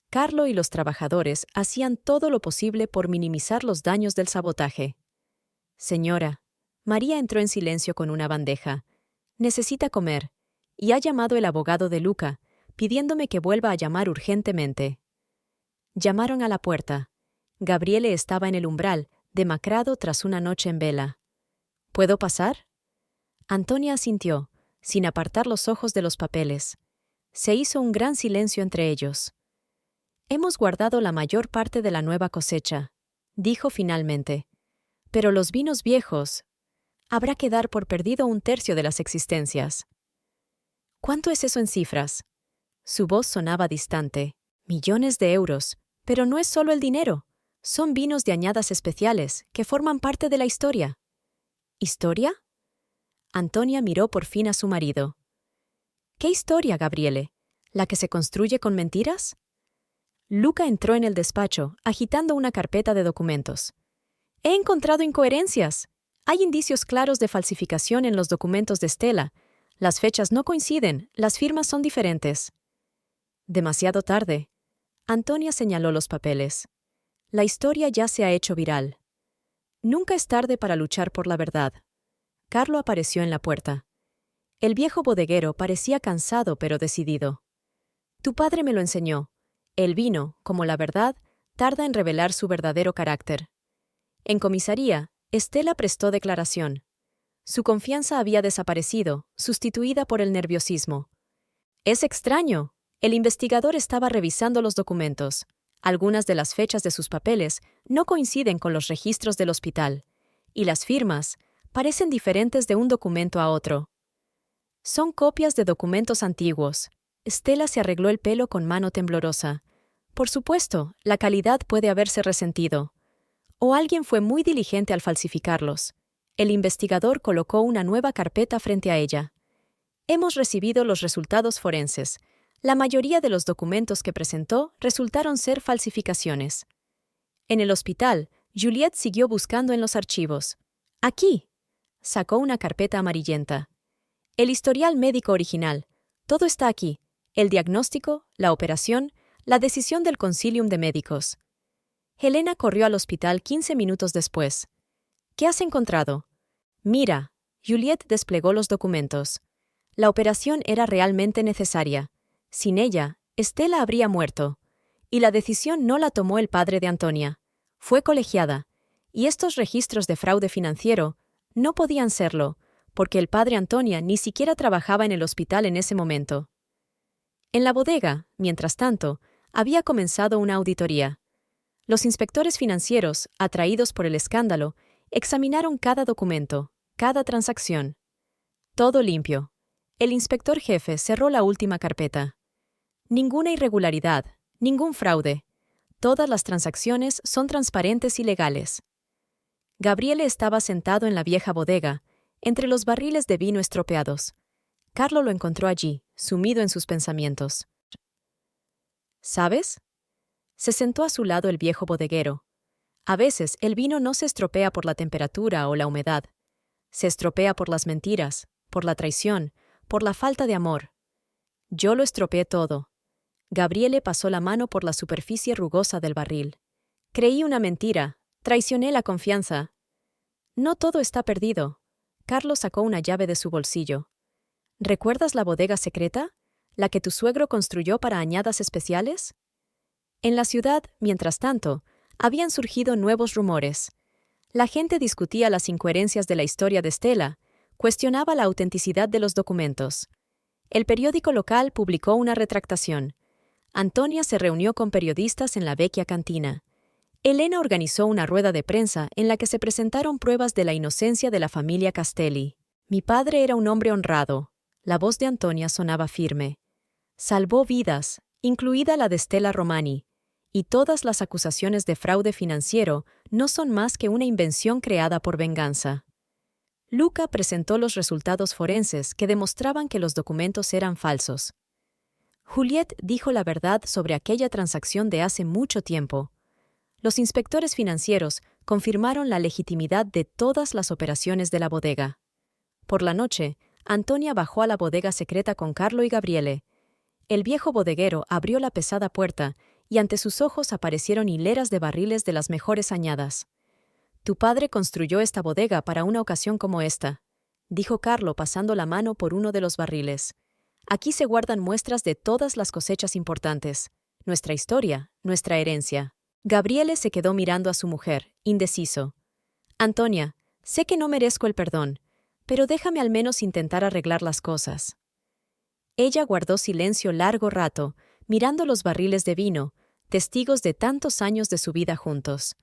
Carlo y los trabajadores hacían todo lo posible por minimizar los daños del sabotaje. Señora, María entró en silencio con una bandeja. Necesita comer, y ha llamado el abogado de Luca, pidiéndome que vuelva a llamar urgentemente. Llamaron a la puerta. Gabriele estaba en el umbral, demacrado tras una noche en vela. ¿Puedo pasar? Antonia asintió, sin apartar los ojos de los papeles. Se hizo un gran silencio entre ellos. Hemos guardado la mayor parte de la nueva cosecha, dijo finalmente. Pero los vinos viejos, habrá que dar por perdido 1/3 de las existencias. ¿Cuánto es eso en cifras? Su voz sonaba distante. Millones de euros. Pero no es solo el dinero. Son vinos de añadas especiales que forman parte de la historia. ¿Historia? Antonia miró por fin a su marido. ¿Qué historia, Gabriele? ¿La que se construye con mentiras? Luca entró en el despacho, agitando una carpeta de documentos. He encontrado incoherencias. Hay indicios claros de falsificación en los documentos de Stella. Las fechas no coinciden, las firmas son diferentes. Demasiado tarde. Antonia señaló los papeles. La historia ya se ha hecho viral. Nunca es tarde para luchar por la verdad. Carlo apareció en la puerta. El viejo bodeguero parecía cansado pero decidido. Tu padre me lo enseñó. El vino, como la verdad, tarda en revelar su verdadero carácter. En comisaría, Stella prestó declaración. Su confianza había desaparecido, sustituida por el nerviosismo. Es extraño. El investigador estaba revisando los documentos. Algunas de las fechas de sus papeles no coinciden con los registros del hospital, y las firmas parecen diferentes de un documento a otro. Son copias de documentos antiguos. Stella se arregló el pelo con mano temblorosa. Por supuesto, la calidad puede haberse resentido. O alguien fue muy diligente al falsificarlos. El investigador colocó una nueva carpeta frente a ella. Hemos recibido los resultados forenses. La mayoría de los documentos que presentó resultaron ser falsificaciones. En el hospital, Juliette siguió buscando en los archivos. Aquí. Sacó una carpeta amarillenta. El historial médico original. Todo está aquí. El diagnóstico, la operación, la decisión del Concilium de Médicos. Helena corrió al hospital 15 minutos después. ¿Qué has encontrado? Mira. Juliette desplegó los documentos. La operación era realmente necesaria. Sin ella, Stella habría muerto. Y la decisión no la tomó el padre de Antonia. Fue colegiada. Y estos registros de fraude financiero no podían serlo, porque el padre Antonia ni siquiera trabajaba en el hospital en ese momento. En la bodega, mientras tanto, había comenzado una auditoría. Los inspectores financieros, atraídos por el escándalo, examinaron cada documento, cada transacción. Todo limpio. El inspector jefe cerró la última carpeta. Ninguna irregularidad, ningún fraude. Todas las transacciones son transparentes y legales. Gabriele estaba sentado en la vieja bodega, entre los barriles de vino estropeados. Carlo lo encontró allí, sumido en sus pensamientos. ¿Sabes? Se sentó a su lado el viejo bodeguero. A veces el vino no se estropea por la temperatura o la humedad. Se estropea por las mentiras, por la traición, por la falta de amor. Yo lo estropeé todo. Gabriele pasó la mano por la superficie rugosa del barril. Creí una mentira, traicioné la confianza. No todo está perdido. Carlos sacó una llave de su bolsillo. ¿Recuerdas la bodega secreta? ¿La que tu suegro construyó para añadas especiales? En la ciudad, mientras tanto, habían surgido nuevos rumores. La gente discutía las incoherencias de la historia de Stella, cuestionaba la autenticidad de los documentos. El periódico local publicó una retractación. Antonia se reunió con periodistas en la vecchia cantina. Elena organizó una rueda de prensa en la que se presentaron pruebas de la inocencia de la familia Castelli. Mi padre era un hombre honrado. La voz de Antonia sonaba firme. Salvó vidas, incluida la de Stella Romani, y todas las acusaciones de fraude financiero no son más que una invención creada por venganza. Luca presentó los resultados forenses que demostraban que los documentos eran falsos. Juliette dijo la verdad sobre aquella transacción de hace mucho tiempo. Los inspectores financieros confirmaron la legitimidad de todas las operaciones de la bodega. Por la noche, Antonia bajó a la bodega secreta con Carlo y Gabriele. El viejo bodeguero abrió la pesada puerta y ante sus ojos aparecieron hileras de barriles de las mejores añadas. «Tu padre construyó esta bodega para una ocasión como esta», dijo Carlo pasando la mano por uno de los barriles. «Aquí se guardan muestras de todas las cosechas importantes, nuestra historia, nuestra herencia». Gabriele se quedó mirando a su mujer, indeciso. «Antonia, sé que no merezco el perdón, pero déjame al menos intentar arreglar las cosas». Ella guardó silencio largo rato, mirando los barriles de vino, testigos de tantos años de su vida juntos.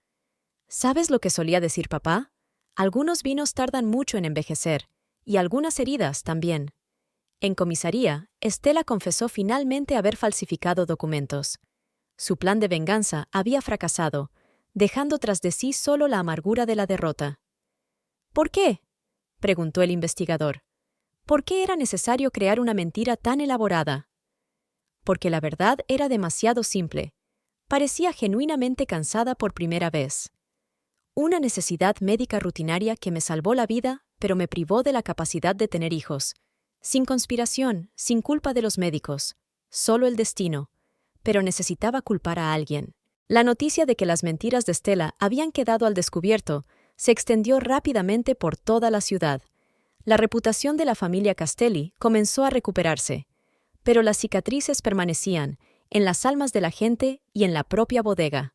¿Sabes lo que solía decir papá? Algunos vinos tardan mucho en envejecer, y algunas heridas también. En comisaría, Stella confesó finalmente haber falsificado documentos. Su plan de venganza había fracasado, dejando tras de sí solo la amargura de la derrota. ¿Por qué?, preguntó el investigador. ¿Por qué era necesario crear una mentira tan elaborada? Porque la verdad era demasiado simple. Parecía genuinamente cansada por primera vez. Una necesidad médica rutinaria que me salvó la vida, pero me privó de la capacidad de tener hijos. Sin conspiración, sin culpa de los médicos. Solo el destino. Pero necesitaba culpar a alguien. La noticia de que las mentiras de Stella habían quedado al descubierto se extendió rápidamente por toda la ciudad. La reputación de la familia Castelli comenzó a recuperarse, pero las cicatrices permanecían en las almas de la gente y en la propia bodega.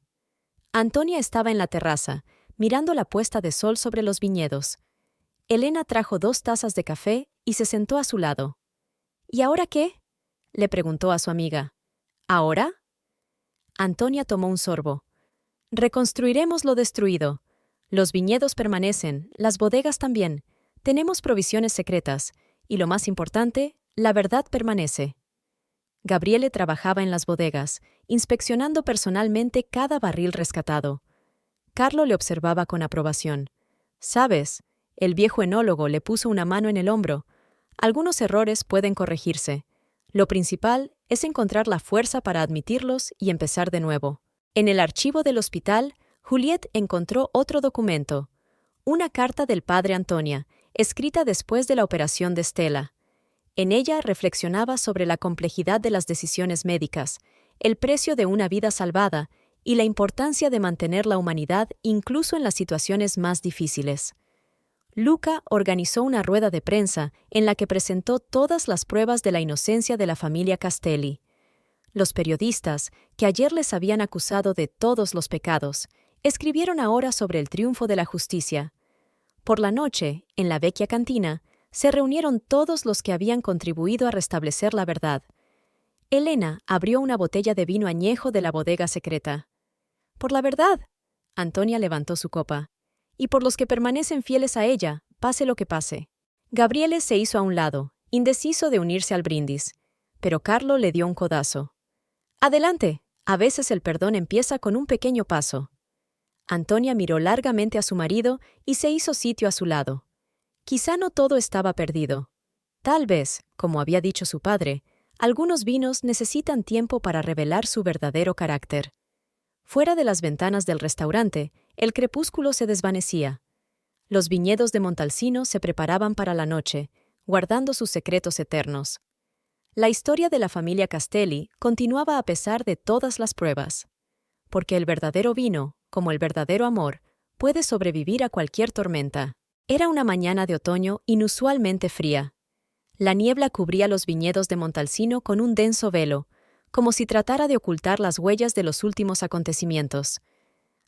Antonia estaba en la terraza, mirando la puesta de sol sobre los viñedos. Elena trajo 2 tazas de café y se sentó a su lado. ¿Y ahora qué?, le preguntó a su amiga. ¿Ahora? Antonia tomó un sorbo. Reconstruiremos lo destruido. Los viñedos permanecen, las bodegas también. Tenemos provisiones secretas. Y lo más importante, la verdad permanece. Gabriele trabajaba en las bodegas, inspeccionando personalmente cada barril rescatado. Carlo le observaba con aprobación. «¿Sabes?» El viejo enólogo le puso una mano en el hombro. Algunos errores pueden corregirse. Lo principal es encontrar la fuerza para admitirlos y empezar de nuevo. En el archivo del hospital, Juliette encontró otro documento. Una carta del padre Antonia, escrita después de la operación de Stella. En ella reflexionaba sobre la complejidad de las decisiones médicas, el precio de una vida salvada y la importancia de mantener la humanidad incluso en las situaciones más difíciles. Luca organizó una rueda de prensa en la que presentó todas las pruebas de la inocencia de la familia Castelli. Los periodistas, que ayer les habían acusado de todos los pecados, escribieron ahora sobre el triunfo de la justicia. Por la noche, en la vecchia cantina, se reunieron todos los que habían contribuido a restablecer la verdad. Elena abrió una botella de vino añejo de la bodega secreta. «Por la verdad», Antonia levantó su copa, «y por los que permanecen fieles a ella, pase lo que pase». Gabriele se hizo a un lado, indeciso de unirse al brindis, pero Carlo le dio un codazo. «Adelante, a veces el perdón empieza con un pequeño paso». Antonia miró largamente a su marido y se hizo sitio a su lado. Quizá no todo estaba perdido. Tal vez, como había dicho su padre, algunos vinos necesitan tiempo para revelar su verdadero carácter. Fuera de las ventanas del restaurante, el crepúsculo se desvanecía. Los viñedos de Montalcino se preparaban para la noche, guardando sus secretos eternos. La historia de la familia Castelli continuaba a pesar de todas las pruebas. Porque el verdadero vino, como el verdadero amor, puede sobrevivir a cualquier tormenta. Era una mañana de otoño inusualmente fría. La niebla cubría los viñedos de Montalcino con un denso velo, como si tratara de ocultar las huellas de los últimos acontecimientos.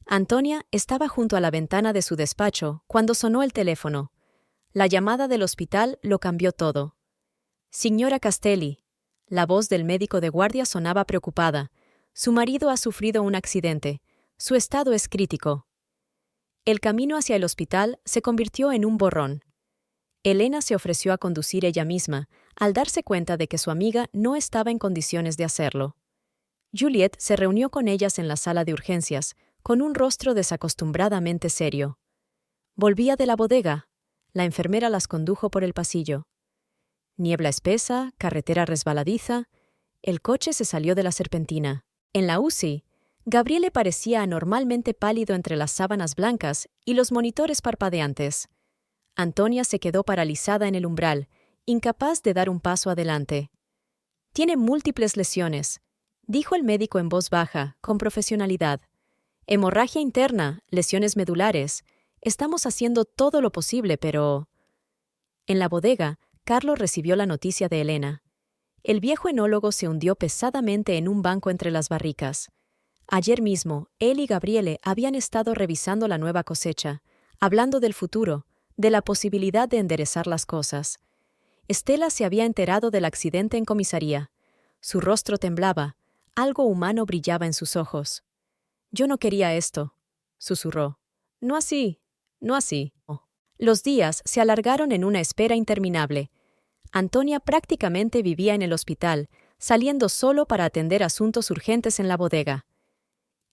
Antonia estaba junto a la ventana de su despacho cuando sonó el teléfono. La llamada del hospital lo cambió todo. «Signora Castelli». La voz del médico de guardia sonaba preocupada. Su marido ha sufrido un accidente. Su estado es crítico. El camino hacia el hospital se convirtió en un borrón. Elena se ofreció a conducir ella misma, al darse cuenta de que su amiga no estaba en condiciones de hacerlo. Juliette se reunió con ellas en la sala de urgencias, con un rostro desacostumbradamente serio. Volvía de la bodega. La enfermera las condujo por el pasillo. Niebla espesa, carretera resbaladiza. El coche se salió de la serpentina. En la UCI, Gabriele parecía anormalmente pálido entre las sábanas blancas y los monitores parpadeantes. Antonia se quedó paralizada en el umbral, incapaz de dar un paso adelante. «Tiene múltiples lesiones», dijo el médico en voz baja, con profesionalidad. «Hemorragia interna, lesiones medulares. Estamos haciendo todo lo posible, pero...». En la bodega, Carlos recibió la noticia de Elena. El viejo enólogo se hundió pesadamente en un banco entre las barricas. Ayer mismo, él y Gabriele habían estado revisando la nueva cosecha, hablando del futuro, de la posibilidad de enderezar las cosas. Stella se había enterado del accidente en comisaría. Su rostro temblaba, algo humano brillaba en sus ojos. «Yo no quería esto», susurró. «No así, no así». Los días se alargaron en una espera interminable. Antonia prácticamente vivía en el hospital, saliendo solo para atender asuntos urgentes en la bodega.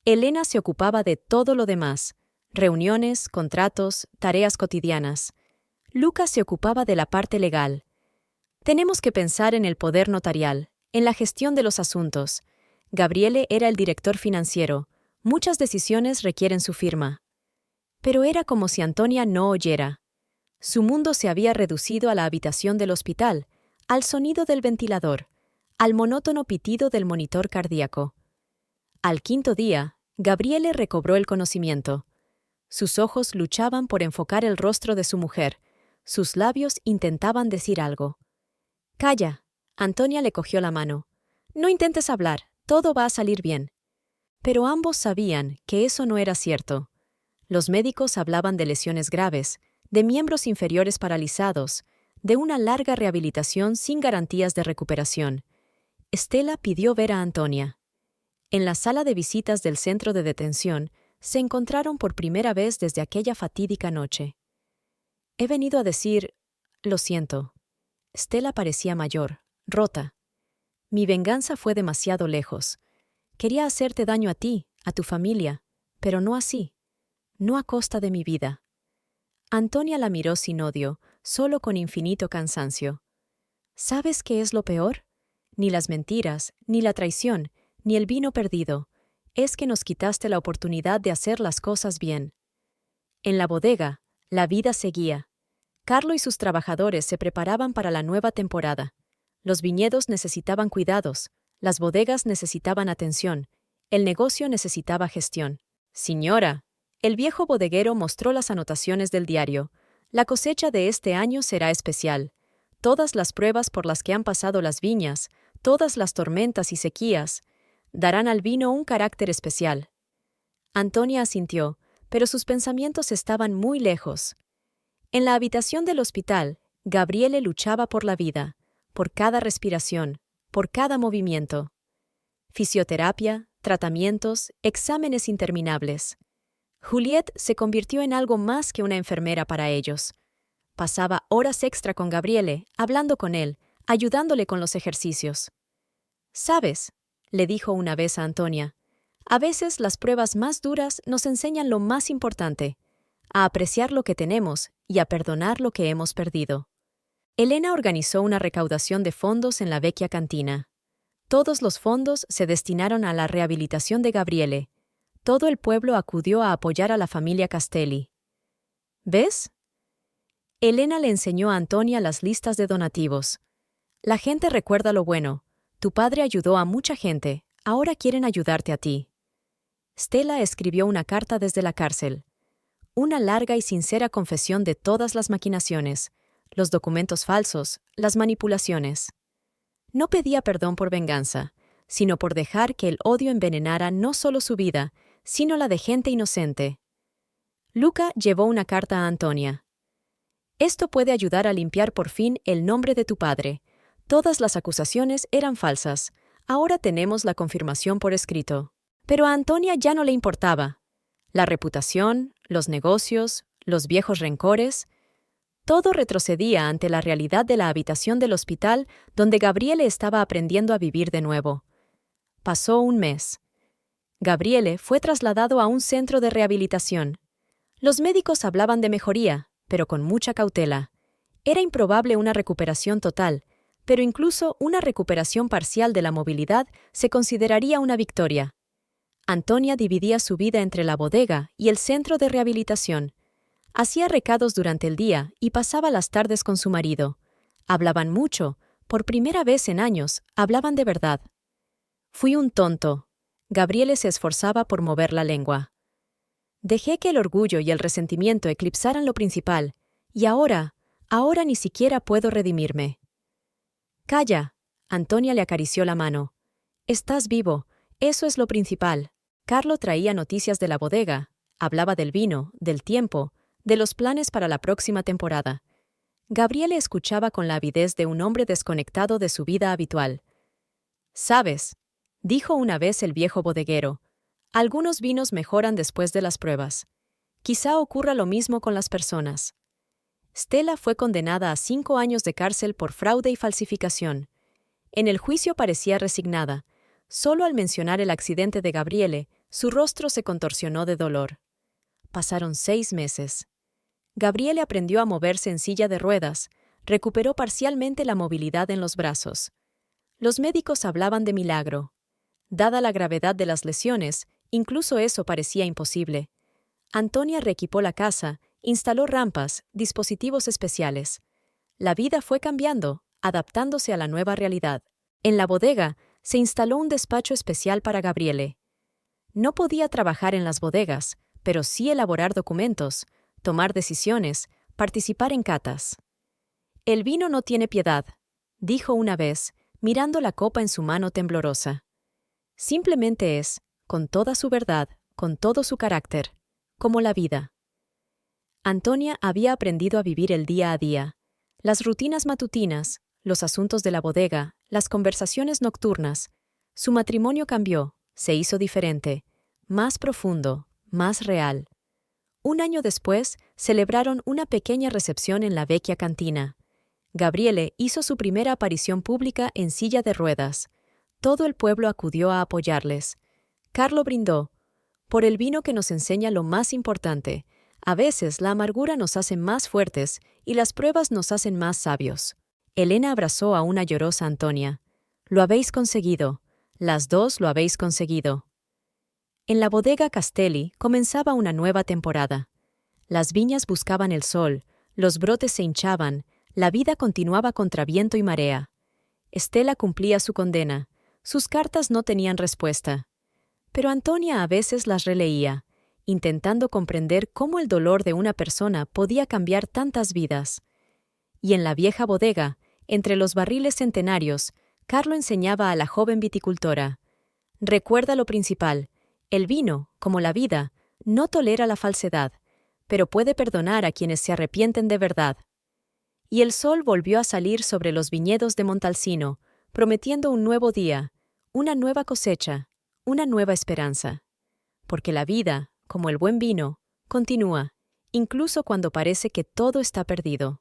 Elena se ocupaba de todo lo demás: reuniones, contratos, tareas cotidianas. Luca se ocupaba de la parte legal. Tenemos que pensar en el poder notarial, en la gestión de los asuntos. Gabriele era el director financiero. Muchas decisiones requieren su firma. Pero era como si Antonia no oyera. Su mundo se había reducido a la habitación del hospital, al sonido del ventilador, al monótono pitido del monitor cardíaco. Al quinto día, Gabriele recobró el conocimiento. Sus ojos luchaban por enfocar el rostro de su mujer. Sus labios intentaban decir algo. «Calla», Antonia le cogió la mano. «No intentes hablar, todo va a salir bien». Pero ambos sabían que eso no era cierto. Los médicos hablaban de lesiones graves, de miembros inferiores paralizados, de una larga rehabilitación sin garantías de recuperación. Stella pidió ver a Antonia. En la sala de visitas del centro de detención, se encontraron por primera vez desde aquella fatídica noche. He venido a decir, lo siento. Stella parecía mayor, rota. Mi venganza fue demasiado lejos. Quería hacerte daño a ti, a tu familia, pero no así, no a costa de mi vida. Antonia la miró sin odio, solo con infinito cansancio. ¿Sabes qué es lo peor? Ni las mentiras, ni la traición, ni el vino perdido. Es que nos quitaste la oportunidad de hacer las cosas bien. En la bodega, la vida seguía. Carlo y sus trabajadores se preparaban para la nueva temporada. Los viñedos necesitaban cuidados, las bodegas necesitaban atención, el negocio necesitaba gestión. Señora, el viejo bodeguero mostró las anotaciones del diario. La cosecha de este año será especial. Todas las pruebas por las que han pasado las viñas, todas las tormentas y sequías, darán al vino un carácter especial. Antonia asintió, pero sus pensamientos estaban muy lejos. En la habitación del hospital, Gabriele luchaba por la vida, por cada respiración, por cada movimiento. Fisioterapia, tratamientos, exámenes interminables. Juliette se convirtió en algo más que una enfermera para ellos. Pasaba horas extra con Gabriele, hablando con él, ayudándole con los ejercicios. «¿Sabes?», le dijo una vez a Antonia, «a veces las pruebas más duras nos enseñan lo más importante, a apreciar lo que tenemos y a perdonar lo que hemos perdido». Elena organizó una recaudación de fondos en la vecchia cantina. Todos los fondos se destinaron a la rehabilitación de Gabriele. Todo el pueblo acudió a apoyar a la familia Castelli. ¿Ves? Elena le enseñó a Antonia las listas de donativos. La gente recuerda lo bueno. Tu padre ayudó a mucha gente, ahora quieren ayudarte a ti. Stella escribió una carta desde la cárcel. Una larga y sincera confesión de todas las maquinaciones, los documentos falsos, las manipulaciones. No pedía perdón por venganza, sino por dejar que el odio envenenara no solo su vida, sino la de gente inocente. Luca llevó una carta a Antonia. Esto puede ayudar a limpiar por fin el nombre de tu padre. Todas las acusaciones eran falsas. Ahora tenemos la confirmación por escrito. Pero a Antonia ya no le importaba. La reputación, los negocios, los viejos rencores, todo retrocedía ante la realidad de la habitación del hospital donde Gabriele estaba aprendiendo a vivir de nuevo. Pasó un mes. Gabriele fue trasladado a un centro de rehabilitación. Los médicos hablaban de mejoría, pero con mucha cautela. Era improbable una recuperación total, pero incluso una recuperación parcial de la movilidad se consideraría una victoria. Antonia dividía su vida entre la bodega y el centro de rehabilitación. Hacía recados durante el día y pasaba las tardes con su marido. Hablaban mucho, por primera vez en años, hablaban de verdad. Fui un tonto. Gabriele se esforzaba por mover la lengua. Dejé que el orgullo y el resentimiento eclipsaran lo principal, y ahora ni siquiera puedo redimirme. Calla. Antonia le acarició la mano. Estás vivo, eso es lo principal. Carlo traía noticias de la bodega, hablaba del vino, del tiempo, de los planes para la próxima temporada. Gabriele escuchaba con la avidez de un hombre desconectado de su vida habitual. «¿Sabes?», dijo una vez el viejo bodeguero, «algunos vinos mejoran después de las pruebas. Quizá ocurra lo mismo con las personas». Stella fue condenada a 5 años de cárcel por fraude y falsificación. En el juicio parecía resignada. Solo al mencionar el accidente de Gabriele, su rostro se contorsionó de dolor. Pasaron 6 meses. Gabriele aprendió a moverse en silla de ruedas, recuperó parcialmente la movilidad en los brazos. Los médicos hablaban de milagro. Dada la gravedad de las lesiones, incluso eso parecía imposible. Antonia reequipó la casa, instaló rampas, dispositivos especiales. La vida fue cambiando, adaptándose a la nueva realidad. En la bodega, se instaló un despacho especial para Gabriele. No podía trabajar en las bodegas, pero sí elaborar documentos, tomar decisiones, participar en catas. «El vino no tiene piedad», dijo una vez, mirando la copa en su mano temblorosa. Simplemente es, con toda su verdad, con todo su carácter, como la vida. Antonia había aprendido a vivir el día a día, las rutinas matutinas, los asuntos de la bodega, las conversaciones nocturnas. Su matrimonio cambió, se hizo diferente, más profundo, más real. Un año después, celebraron una pequeña recepción en la vecchia cantina. Gabriele hizo su primera aparición pública en silla de ruedas. Todo el pueblo acudió a apoyarles. Carlo brindó. Por el vino que nos enseña lo más importante. A veces la amargura nos hace más fuertes y las pruebas nos hacen más sabios. Elena abrazó a una llorosa Antonia. Lo habéis conseguido. Las dos lo habéis conseguido. En la bodega Castelli comenzaba una nueva temporada. Las viñas buscaban el sol, los brotes se hinchaban, la vida continuaba contra viento y marea. Estela cumplía su condena. Sus cartas no tenían respuesta. Pero Antonia a veces las releía, intentando comprender cómo el dolor de una persona podía cambiar tantas vidas. Y en la vieja bodega, entre los barriles centenarios, Carlo enseñaba a la joven viticultora: recuerda lo principal, el vino, como la vida, no tolera la falsedad, pero puede perdonar a quienes se arrepienten de verdad. Y el sol volvió a salir sobre los viñedos de Montalcino, prometiendo un nuevo día, una nueva cosecha, una nueva esperanza. Porque la vida, como el buen vino, continúa, incluso cuando parece que todo está perdido.